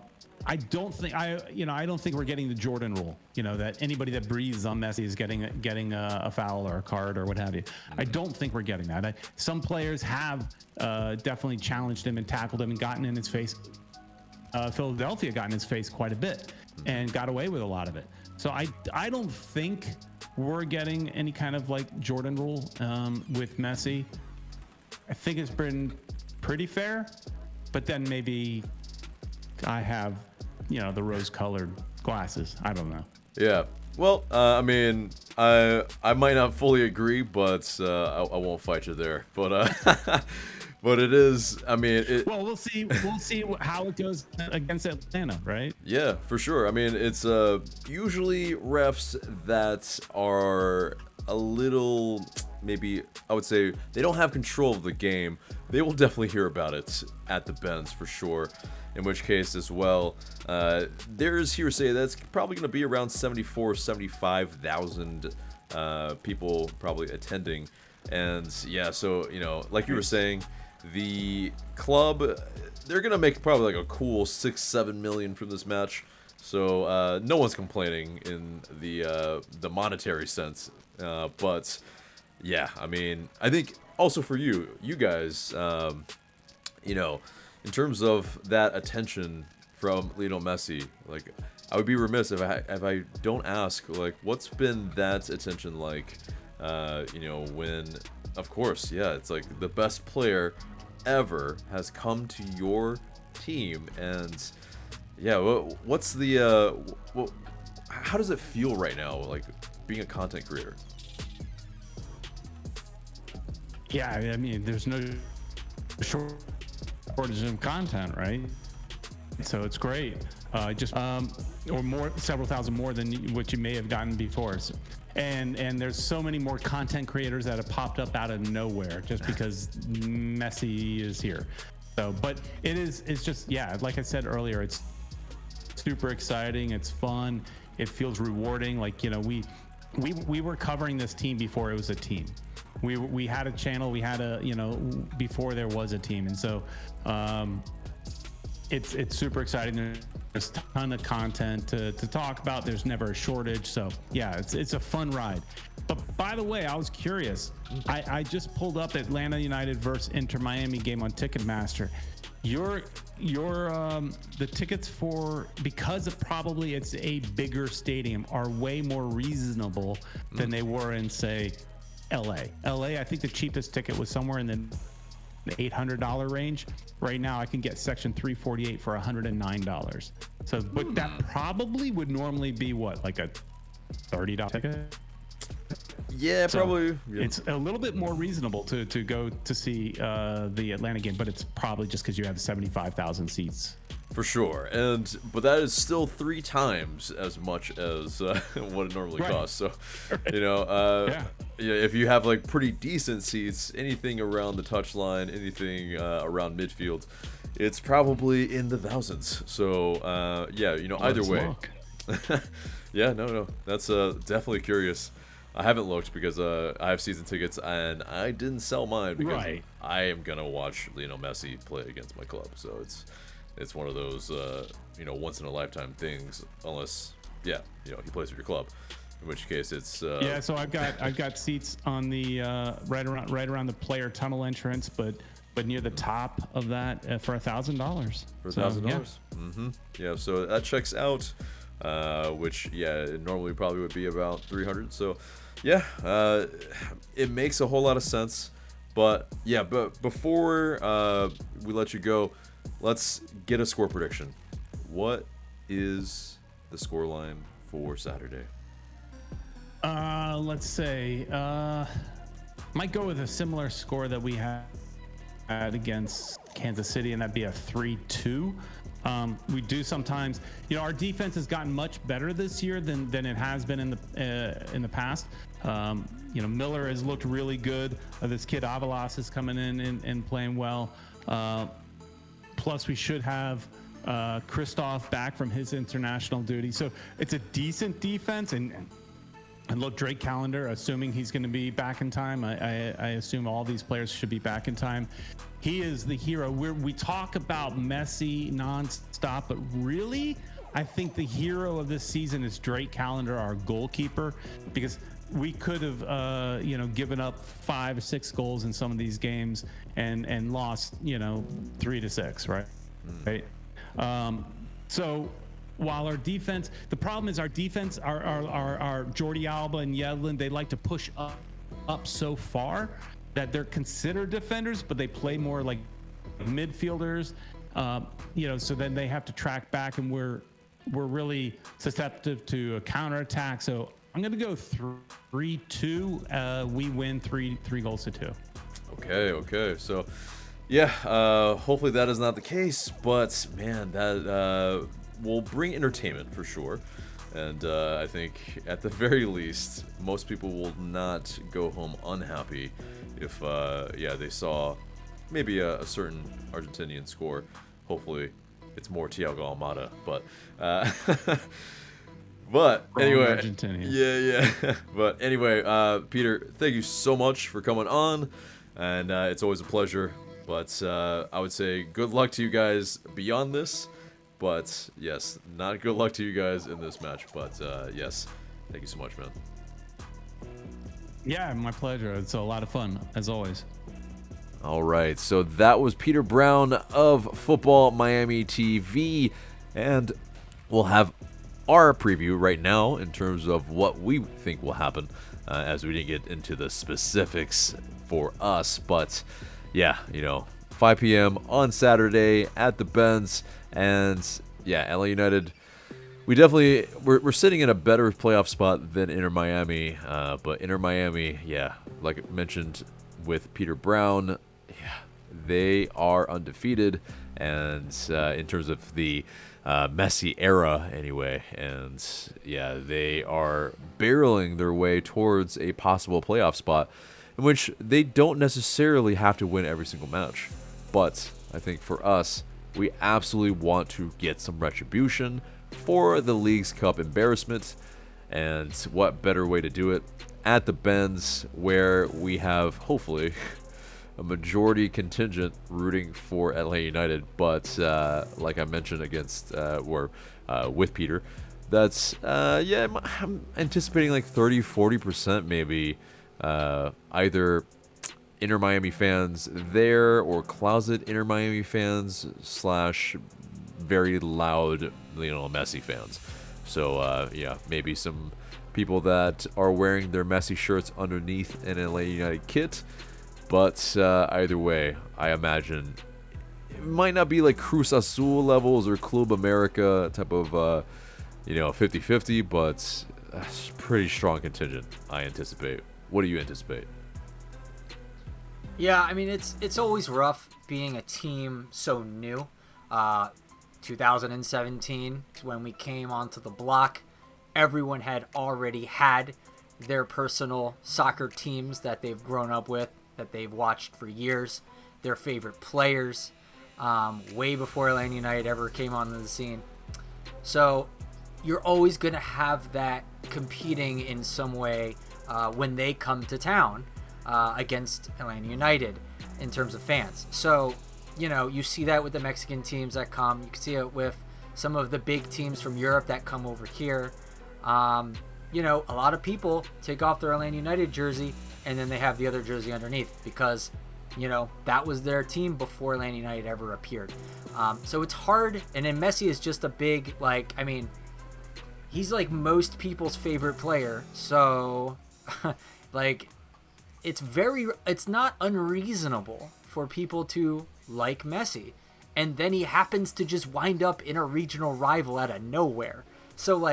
don't think we're getting the Jordan rule. That anybody that breathes on Messi is getting a foul or a card or what have you. I don't think we're getting that. Some players have definitely challenged him and tackled him and gotten in his face. Philadelphia got in his face quite a bit and got away with a lot of it. So I don't think we're getting any kind of Jordan rule with Messi. I think it's been pretty fair, but then maybe I have the rose-colored glasses. I don't know. Yeah. Well, I mean, I might not fully agree, but I won't fight you there. But but it is. I mean, well, we'll see. We'll see how it goes against Atlanta, right? Yeah, for sure. I mean, it's usually refs that are a little, maybe I would say, they don't have control of the game. They will definitely hear about it at the bends for sure. In which case, as well, there's hearsay that's probably going to be around 75,000 people probably attending. And yeah, so, like you were saying, the club, they're going to make probably a cool 6-7 million from this match. So no one's complaining in the monetary sense. But yeah, I mean, I think also for you guys, in terms of that attention from Lionel Messi. Like, I would be remiss if I don't ask, like, what's been that attention like? When, of course, yeah, it's like the best player ever has come to your team, and yeah, what's the how does it feel right now, like being a content creator? Yeah, I mean, there's no shortage of content, right? So it's great. Just or more, several thousand more than what you may have gotten before. So, and there's so many more content creators that have popped up out of nowhere just because Messi is here. So, but it's just, yeah, like I said earlier, it's super exciting. It's fun. It feels rewarding. Like, we were covering this team before it was a team. We had a channel. We had before there was a team, and so it's super exciting. There's a ton of content to talk about. There's never a shortage. So yeah, it's a fun ride. But by the way, I was curious. I just pulled up Atlanta United versus Inter Miami game on Ticketmaster. The tickets for, because of probably it's a bigger stadium, are way more reasonable than they were in, say, LA. I think the cheapest ticket was somewhere in the $800 range. Right now I can get section 348 for $109. So, but that probably would normally be what, like a $30 ticket? Yeah, so probably. Yeah. It's a little bit more reasonable to go to see the Atlanta game, but it's probably just because you have 75,000 seats. For sure, but that is still 3 times as much as what it normally costs. So, if you have like pretty decent seats, anything around the touchline, anything around midfield, it's probably in the thousands. So, either way. Yeah, no, that's definitely curious. I haven't looked because I have season tickets and I didn't sell mine because I am gonna watch Lionel Messi play against my club. So it's one of those once in a lifetime things, unless he plays for your club, in which case it's So I've got seats on the right around the player tunnel entrance, but near the top of that for $1,000. For $1,000. Yeah, so that checks out. Which it normally probably would be about 300. So it makes a whole lot of sense. But before we let you go, let's get a score prediction. What is the scoreline for Saturday? Let's say might go with a similar score that we had against Kansas City, and that'd be a 3-2. We do sometimes, our defense has gotten much better this year than it has been in the past. Miller has looked really good. This kid Avalos is coming in and playing well. Plus, we should have Christoph back from his international duty. So it's a decent defense. And look, Drake Callender, assuming he's going to be back in time. I assume all these players should be back in time. He is the hero. We talk about Messi nonstop, but really, I think the hero of this season is Drake Callender, our goalkeeper, because we could have, given up 5 or 6 goals in some of these games and lost, 3-6, right? Right. So while our defense, the problem is our defense, our Jordi Alba and Yedlin, they like to push up so far that they're considered defenders, but they play more like midfielders. So then they have to track back, and we're really susceptible to a counterattack. So I'm going to go 3-2. We win 3-2. Okay. So, hopefully that is not the case, but man, that will bring entertainment for sure. And I think at the very least, most people will not go home unhappy if they saw maybe a certain Argentinian score. Hopefully it's more Thiago Almada, but anyway, but anyway, Pieter, thank you so much for coming on, and it's always a pleasure. But I would say good luck to you guys beyond this. But yes, not good luck to you guys in this match. But yes, thank you so much, man. Yeah, my pleasure. It's a lot of fun, as always. All right, so that was Pieter Brown of Futbol Miami TV. And we'll have our preview right now in terms of what we think will happen, as we didn't get into the specifics for us. But yeah, 5 p.m. on Saturday at the Benz. And yeah, LA United, we're sitting in a better playoff spot than Inter Miami. But Inter Miami, yeah, like I mentioned with Pieter Brown, yeah, they are undefeated. And in terms of the Messi era anyway, and yeah, they are barreling their way towards a possible playoff spot in which they don't necessarily have to win every single match. But I think for us, we absolutely want to get some retribution for the League's Cup embarrassment, and what better way to do it at the Benz, where we have hopefully a majority contingent rooting for LA United. But like I mentioned with Pieter, that's I'm anticipating like 30-40% maybe, either Inter Miami fans there or closet Inter Miami fans / very loud Lionel Messi fans. So maybe some people that are wearing their Messi shirts underneath an LA United kit. But either way, I imagine it might not be like Cruz Azul levels or Club America type of 50-50, but a pretty strong contingent, I anticipate. What do you anticipate? Yeah, I mean, it's always rough being a team so new. 2017 is when we came onto the block. Everyone had already had their personal soccer teams that they've grown up with, that they've watched for years, their favorite players, way before Atlanta United ever came onto the scene. So you're always going to have that competing in some way when they come to town against Atlanta United in terms of fans. So, you see that with the Mexican teams that come. You can see it with some of the big teams from Europe that come over here. A lot of people take off their Atlanta United jersey and then they have the other jersey underneath because, that was their team before Atlanta United ever appeared. So it's hard. And then Messi is just a big, he's like most people's favorite player. So, it's not unreasonable for people to like Messi. And then he happens to just wind up in a regional rival out of nowhere. So,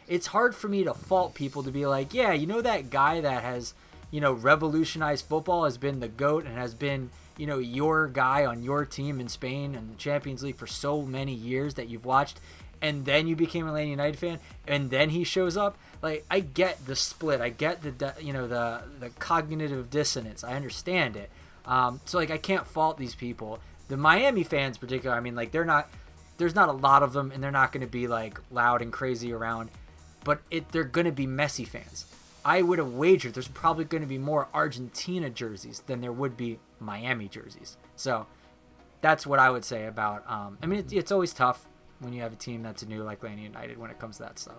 it's hard for me to fault people to be like, yeah, that guy that has, revolutionized football, has been the GOAT and has been, your guy on your team in Spain and the Champions League for so many years that you've watched, and then you became a Atlanta United fan, and then he shows up. I get the split. I get the cognitive dissonance. I understand it. So I can't fault these people. The Miami fans, particularly, I mean, there's not a lot of them, and they're not going to be loud and crazy around, but they're going to be Messi fans. I would have wagered there's probably going to be more Argentina jerseys than there would be Miami jerseys. So that's what I would say about. It's always tough when you have a team that's new like Atlanta United when it comes to that stuff.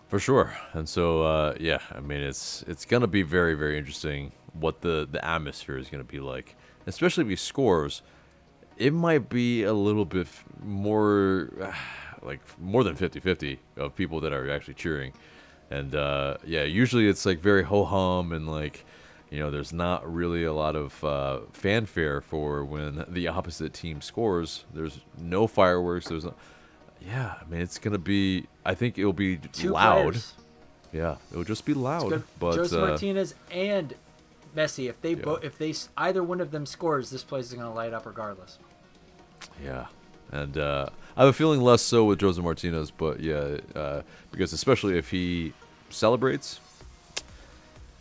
For sure. And so, it's going to be very, very interesting what the atmosphere is going to be like, especially if he scores. It might be a little bit more, more than 50-50 of people that are actually cheering. And, usually it's very ho-hum and there's not really a lot of fanfare for when the opposite team scores. There's no fireworks. There's no... Yeah, it's going to be... I think it'll be Two loud. Players. Yeah, it'll just be loud. But Josef Martinez and Messi, if they either one of them scores, this place is going to light up regardless. Yeah, and I have a feeling less so with Josef Martinez, but because especially if he celebrates,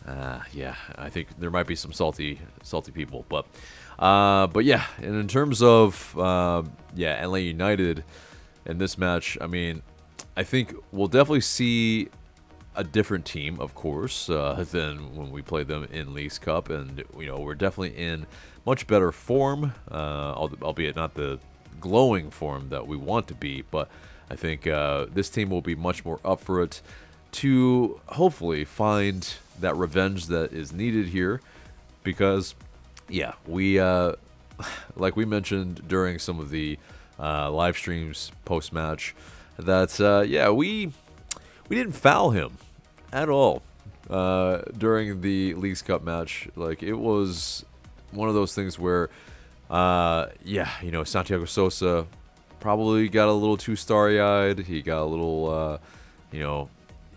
I think there might be some salty people. But yeah, and in terms of LA United in this match, I think we'll definitely see a different team, of course, than when we played them in Leagues Cup, and we're definitely in much better form, albeit not the glowing form that we want to be. But I think this team will be much more up for it to hopefully find that revenge that is needed here, because we like we mentioned during some of the live streams post match that we didn't foul him at all during the Leagues Cup match. Like, it was one of those things where Santiago Sosa probably got a little too starry-eyed. He got a little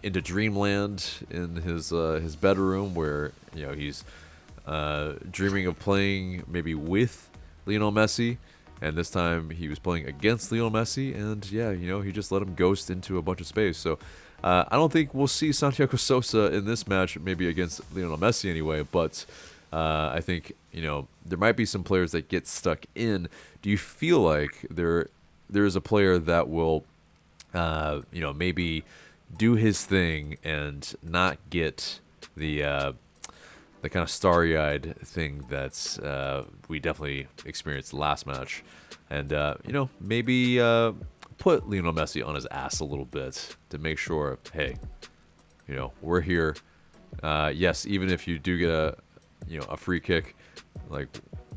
into dreamland in his bedroom, where he's dreaming of playing maybe with Lionel Messi, and this time he was playing against Lionel Messi, and he just let him ghost into a bunch of space. So I don't think we'll see Santiago Sosa in this match, maybe against Lionel Messi anyway, but I think there might be some players that get stuck in. Do you feel like there is a player that will maybe do his thing and not get the kind of starry-eyed thing that's we definitely experienced last match, and maybe put Lionel Messi on his ass a little bit to make sure, hey, we're here. Yes, even if you do get a free kick, like,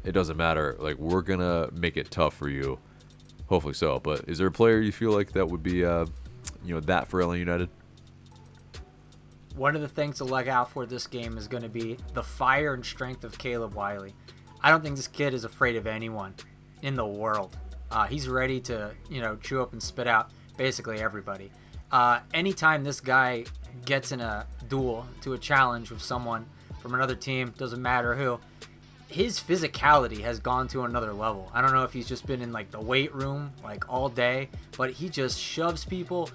it doesn't matter. Like, we're gonna make it tough for you. Hopefully so. But is there a player you feel like that would be that for LA United? One of the things to look out for this game is going to be the fire and strength of Caleb Wiley. I don't think this kid is afraid of anyone in the world. He's ready to, chew up and spit out basically everybody. Anytime this guy gets in a duel, to a challenge with someone from another team, doesn't matter who, his physicality has gone to another level. I don't know if he's just been in like the weight room like all day, but he just shoves people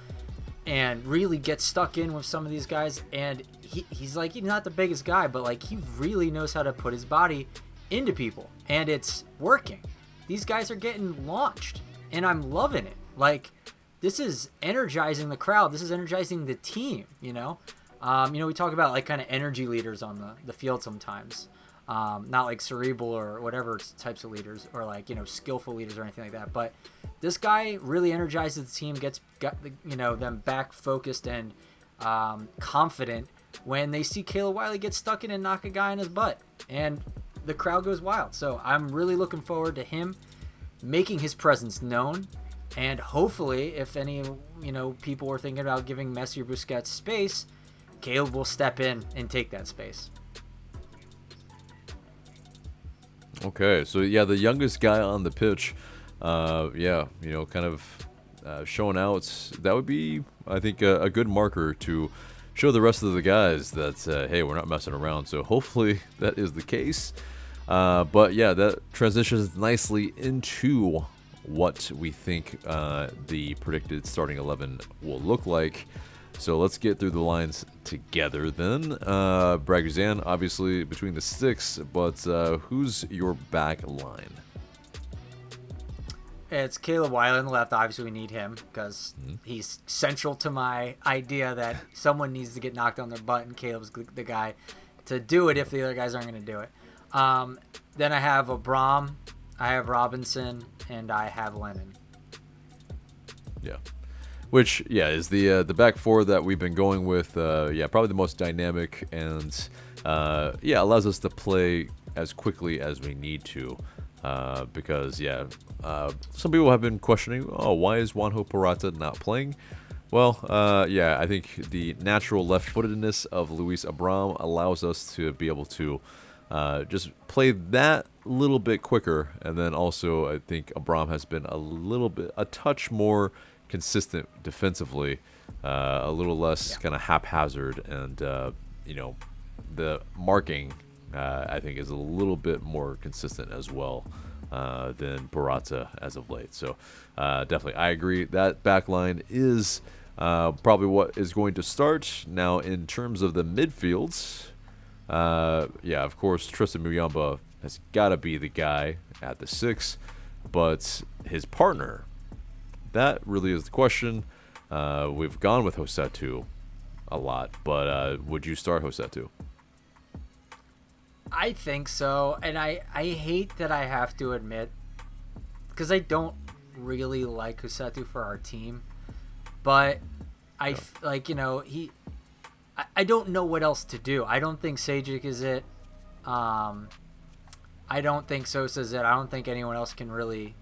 and really gets stuck in with some of these guys. And he's not the biggest guy, but like, he really knows how to put his body into people, and it's working. These guys are getting launched, and I'm loving it. Like, this is energizing the crowd. This is energizing the team. We talk about like kind of energy leaders on the field sometimes. Not like cerebral or whatever types of leaders, or like, skillful leaders or anything like that. But this guy really energizes the team, gets them back focused and confident when they see Caleb Wiley get stuck in and knock a guy in his butt, and the crowd goes wild. So I'm really looking forward to him making his presence known, and hopefully, if any people were thinking about giving Messi or Busquets space, Caleb will step in and take that space. Okay, so the youngest guy on the pitch, showing out. That would be, I think, a good marker to show the rest of the guys that, hey, we're not messing around. So hopefully that is the case. That transitions nicely into what we think the predicted starting 11 will look like. So let's get through the lines together then. Braguzan, obviously, between the sticks, but who's your back line? It's Caleb Wiley on the left. Obviously, we need him because he's central to my idea that someone needs to get knocked on their butt, and Caleb's the guy to do it if the other guys aren't going to do it. Then I have Abram, I have Robinson, and I have Lennon. Yeah. Which, is the back four that we've been going with. Probably the most dynamic, and allows us to play as quickly as we need to. Because some people have been questioning, why is Juanjo Purata not playing? Well, I think the natural left-footedness of Luis Abram allows us to be able to just play that little bit quicker, and then also I think Abram has been a touch more consistent defensively, a little less kind of haphazard, and the marking I think is a little bit more consistent as well than Purata as of late. So definitely, I agree that back line is probably what is going to start. Now, in terms of the midfields, of course, Tristan Muyamba has got to be the guy at the 6, but his partner, that really is the question. We've gone with Josetu a lot, but would you start Josetu? I think so, and I hate that I have to admit, because I don't really like Josetu for our team, but I don't know what else to do. I don't think Sajic is it. I don't think Sosa's it. I don't think anyone else can really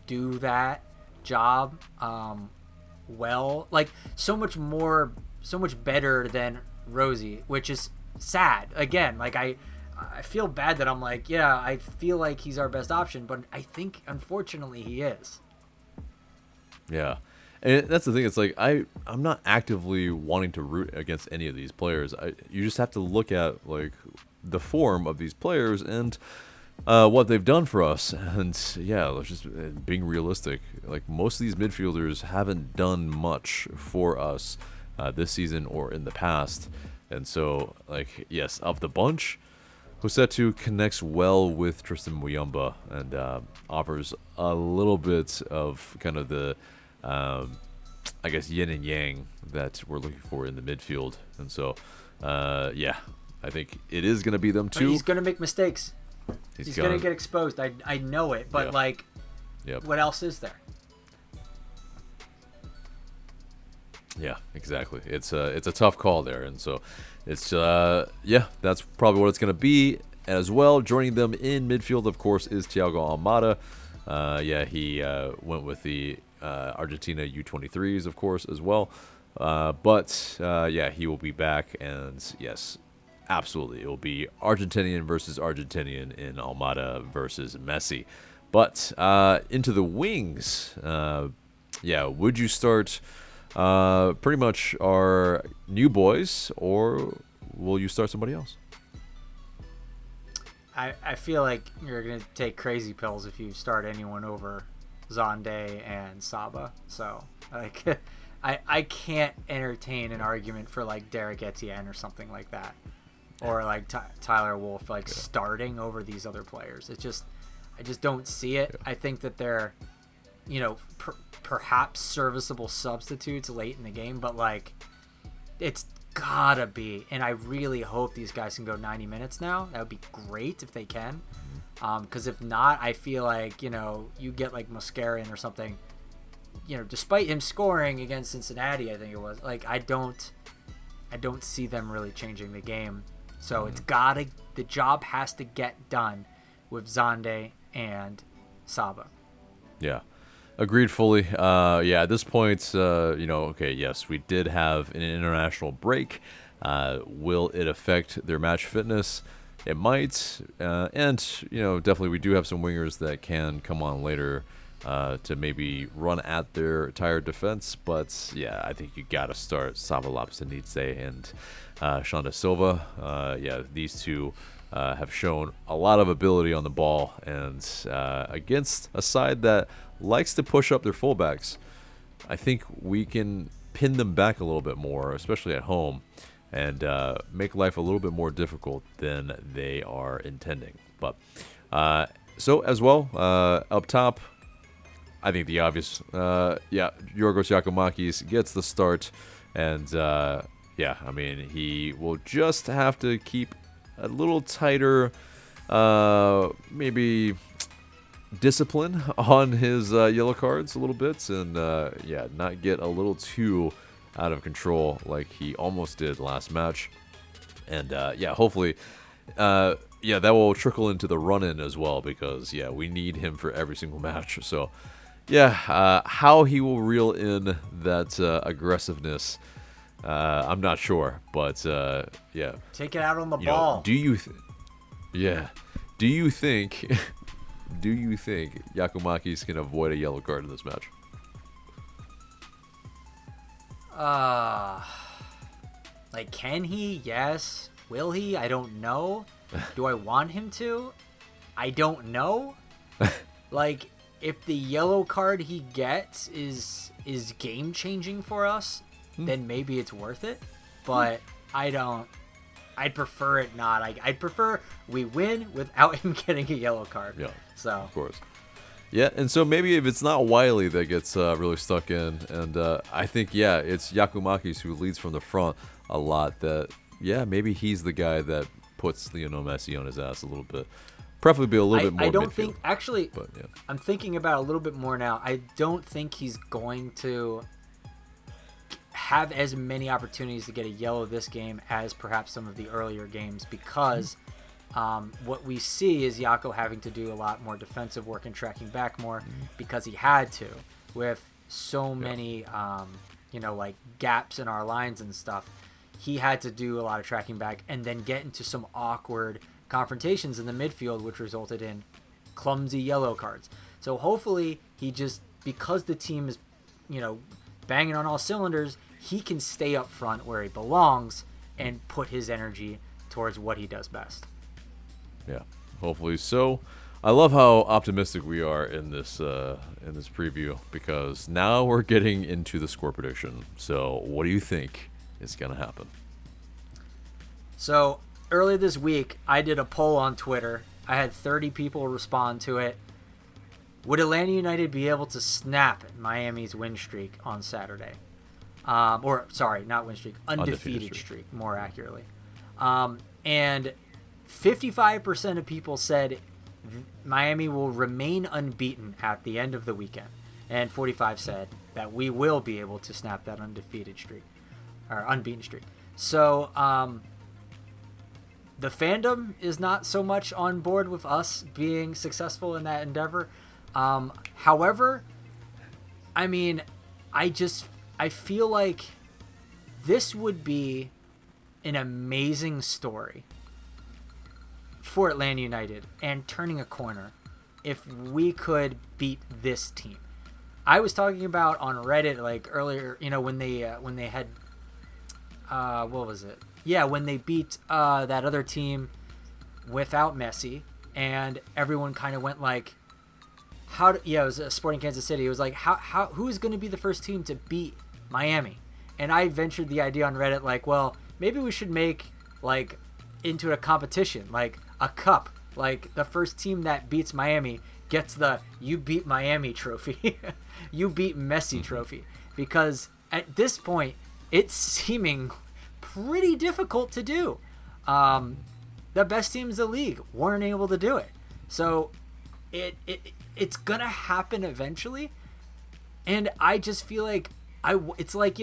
do that. job well, like so much better than Rosie, which is sad. Again, like I feel bad that I'm like, yeah, I feel like he's our best option, but I think unfortunately he is. Yeah. And that's the thing. It's like I'm not actively wanting to root against any of these players. You just have to look at like the form of these players and what they've done for us. And yeah, let's just being realistic. Like most of these midfielders haven't done much for us this season or in the past. And so, like, yes, of the bunch, Josetu connects well with Tristan Muyumba and offers a little bit of kind of the I guess yin and yang that we're looking for in the midfield. And so, yeah, I think it is going to be them too. But he's going to make mistakes. He's going to get exposed. I know it, but what else is there? Yeah, exactly. It's a tough call there, and so it's that's probably what it's going to be as well. Joining them in midfield, of course, is Thiago Almada. He went with the Argentina U23s, of course, as well. He will be back, and yes, absolutely, it will be Argentinian versus Argentinian in Almada versus Messi. But into the wings, would you start pretty much our new boys, or will you start somebody else? I feel like you're going to take crazy pills if you start anyone over Zonde and Saba. So, like, I can't entertain an argument for, like, Derek Etienne or something like that. Or, like, Tyler Wolff, like, starting over these other players. I just don't see it. I think that they're, perhaps serviceable substitutes late in the game, but, like, it's gotta be, and I really hope these guys can go 90 minutes now. That would be great if they can, because if not, I feel like you get like Mosquera or something, despite him scoring against Cincinnati, I think it was, like, I don't see them really changing the game. So the job has to get done with Zonde and Saba. Yeah. Agreed fully. At this point, yes, we did have an international break. Will it affect their match fitness? It might. Definitely we do have some wingers that can come on later to maybe run at their tired defense. But, yeah, I think you got to start Saba Lapsanice and Xanda Silva. These two have shown a lot of ability on the ball. And against a side that likes to push up their fullbacks, I think we can pin them back a little bit more, especially at home, and make life a little bit more difficult than they are intending. But so as well, up top, I think the obvious, Yorgos Giacomakis gets the start, and he will just have to keep a little tighter, maybe discipline on his yellow cards a little bit, and not get a little too out of control like he almost did last match. And hopefully that will trickle into the run-in as well, because we need him for every single match. So how he will reel in that aggressiveness, I'm not sure, but take it out on the ball. Do you think Giacomakis can avoid a yellow card in this match? Like, can he? Yes. Will he? I don't know. Do I want him to? I don't know. Like, if the yellow card he gets is game changing for us, then maybe it's worth it. But I don't. I'd prefer it not. I'd prefer we win without him getting a yellow card. Yeah. So of course. Yeah, and so maybe if it's not Wiley that gets really stuck in, and I think it's Giacomakis who leads from the front a lot. That maybe he's the guy that puts Lionel Messi on his ass a little bit. Preferably a little bit more. I don't midfield, think actually. But, I'm thinking about it a little bit more now. I don't think he's going to have as many opportunities to get a yellow this game as perhaps some of the earlier games, because what we see is Jaco having to do a lot more defensive work and tracking back more because he had to. with so many, like gaps in our lines and stuff. He had to do a lot of tracking back and then get into some awkward confrontations in the midfield, which resulted in clumsy yellow cards. So hopefully he just, because the team is, banging on all cylinders, he can stay up front where he belongs and put his energy towards what he does best. Yeah, hopefully so. I love how optimistic we are in this preview, because now we're getting into the score prediction. So what do you think is going to happen? So earlier this week, I did a poll on Twitter. I had 30 people respond to it. Would Atlanta United be able to snap Miami's win streak on Saturday? Not win streak, undefeated streak, more accurately. And 55% of people said Miami will remain unbeaten at the end of the weekend. And 45 said that we will be able to snap that undefeated streak, or unbeaten streak. So the fandom is not so much on board with us being successful in that endeavor. However, I mean, I feel like this would be an amazing story for Atlanta United and turning a corner if we could beat this team. I was talking about on Reddit like earlier, when they had what was it? Yeah, when they beat that other team without Messi, and everyone kind of went like, it was Sporting Kansas City. It was like, who's going to be the first team to beat Miami? And I ventured the idea on Reddit, like, well, maybe we should make like into a competition, like a cup, like the first team that beats Miami gets the "you beat Miami" trophy, "you beat Messi" trophy, because at this point it's seeming pretty difficult to do. The best teams in the league weren't able to do it, so it's gonna happen eventually. And I just feel like it's like,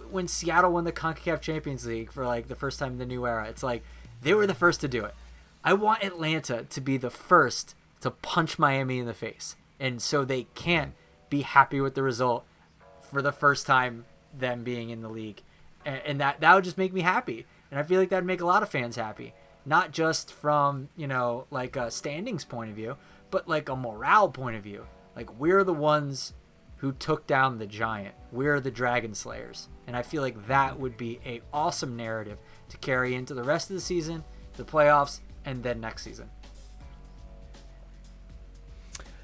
when Seattle won the CONCACAF Champions League for like the first time in the new era, it's like they were the first to do it. I want Atlanta to be the first to punch Miami in the face, and so they can't be happy with the result for the first time them being in the league, and that would just make me happy. And I feel like that'd make a lot of fans happy, not just from like a standings point of view, but like a morale point of view. Like, we're the ones who took down the giant. We're the Dragon Slayers. And I feel like that would be a awesome narrative to carry into the rest of the season, the playoffs, and then next season.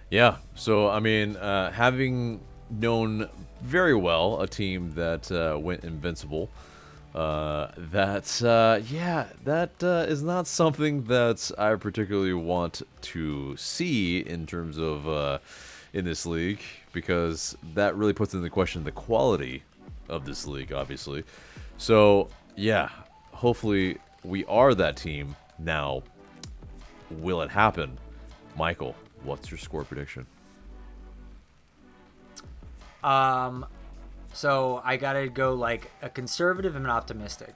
Yeah, so I mean, having known very well a team that went invincible, that is not something that I particularly want to see in terms of in this league, because that really puts into question the quality of this league, obviously. So yeah, hopefully we are that team now. Will it happen? Michael, what's your score prediction? So I gotta go like a conservative and an optimistic.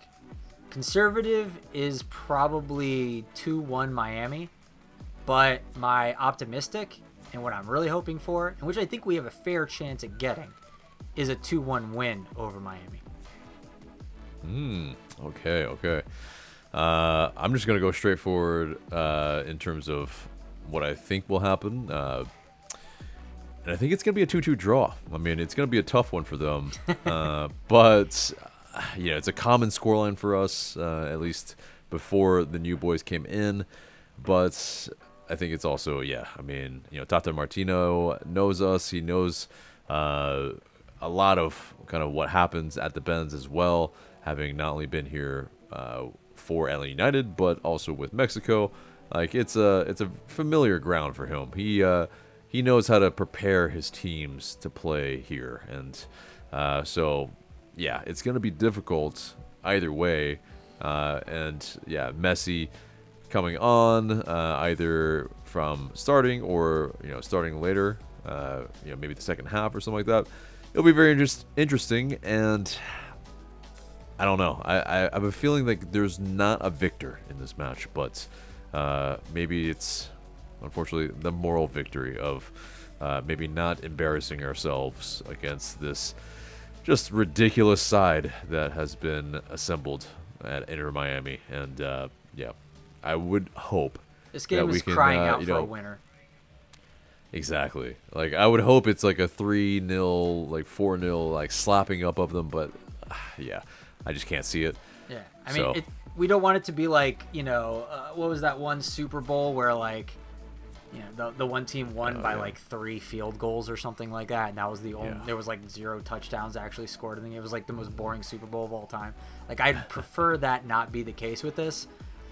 Conservative is probably 2-1 Miami, but my optimistic, and what I'm really hoping for, and which I think we have a fair chance at getting, is a 2-1 win over Miami. Okay. I'm just going to go straight forward in terms of what I think will happen. And I think it's going to be a 2-2 draw. I mean, it's going to be a tough one for them. But, it's a common scoreline for us, at least before the new boys came in. But I think it's also, Tata Martino knows us. He knows a lot of kind of what happens at the Benz as well, having not only been here for Atl Utd, but also with Mexico. Like, it's a familiar ground for him. He knows how to prepare his teams to play here, and it's going to be difficult either way. Messi coming on either from starting or starting later, maybe the second half or something like that. It'll be very interesting, and I don't know. I have a feeling like there's not a victor in this match, but maybe it's unfortunately the moral victory of maybe not embarrassing ourselves against this just ridiculous side that has been assembled at Inter Miami. And yeah, I would hope this game that is crying out for a winner. Exactly. Like, I would hope it's like a 3-0, like 4-0, like slapping up of them, but yeah, I just can't see it. Yeah, I mean, we don't want it to be like, what was that one Super Bowl where, like, the one team won by like 3 field goals or something like that, and that was the only. There was like 0 touchdowns actually scored. I think it was like the most boring Super Bowl of all time. Like, I'd prefer that not be the case with this.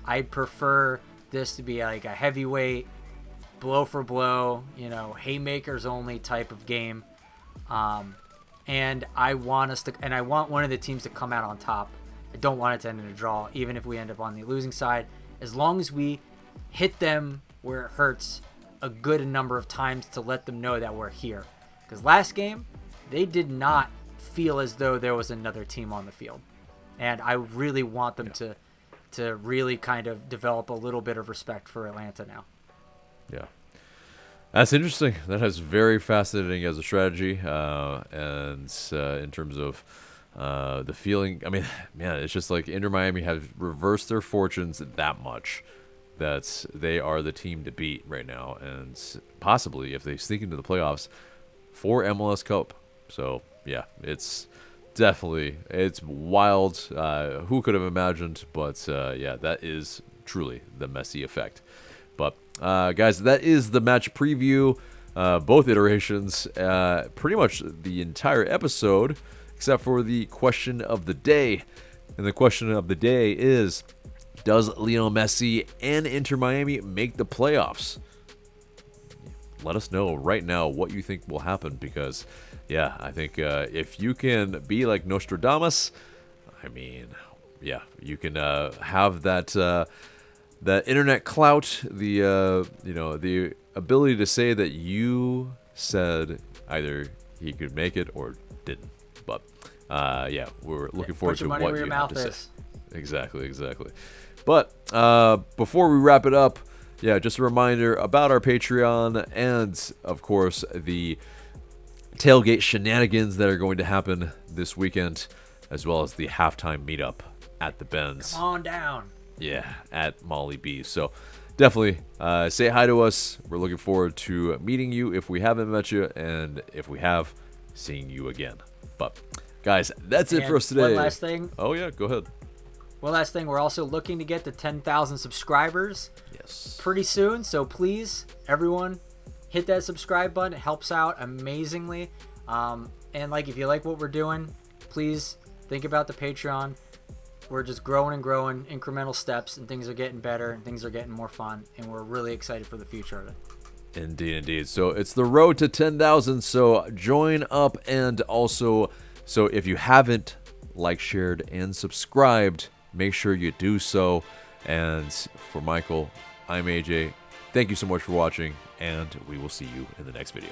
I'd prefer this to be like a heavyweight, blow for blow, haymakers only type of game. And I want one of the teams to come out on top. I don't want it to end in a draw, even if we end up on the losing side. As long as we hit them where it hurts a good number of times to let them know that we're here. Because last game, they did not feel as though there was another team on the field. And I really want them to really kind of develop a little bit of respect for Atlanta now. Yeah. That's interesting. That is very fascinating as a strategy. And in terms of the feeling, I mean, man, it's just like Inter Miami have reversed their fortunes that much that they are the team to beat right now. And possibly, if they sneak into the playoffs, for MLS Cup. So, yeah, it's definitely, it's wild. Who could have imagined? But, yeah, that is truly the Messi effect. But, guys, that is the match preview, both iterations, pretty much the entire episode, except for the question of the day. And the question of the day is, does Lionel Messi and Inter Miami make the playoffs? Let us know right now what you think will happen, because, yeah, I think if you can be like Nostradamus, I mean, yeah, you can have that that internet clout, the ability to say that you said either he could make it or didn't. But yeah, we're looking forward to what you have to say. Exactly. But before we wrap it up, yeah, just a reminder about our Patreon and, of course, the tailgate shenanigans that are going to happen this weekend, as well as the halftime meetup at the Benz. Come on down. Yeah, at Molly B. So definitely say hi to us. We're looking forward to meeting you if we haven't met you, and if we have, seeing you again. But, guys, that's it for us today. One last thing. Oh, yeah, go ahead. One last thing, we're also looking to get to 10,000 subscribers pretty soon. So please, everyone, hit that subscribe button. It helps out amazingly. And like, if you like what we're doing, please think about the Patreon. We're just growing and growing, incremental steps, and things are getting better, and things are getting more fun, and we're really excited for the future of it. Indeed. So it's the road to 10,000. So join up, and also, so if you haven't liked, shared, and subscribed, make sure you do so. And for Michael, I'm AJ. Thank you so much for watching, and we will see you in the next video.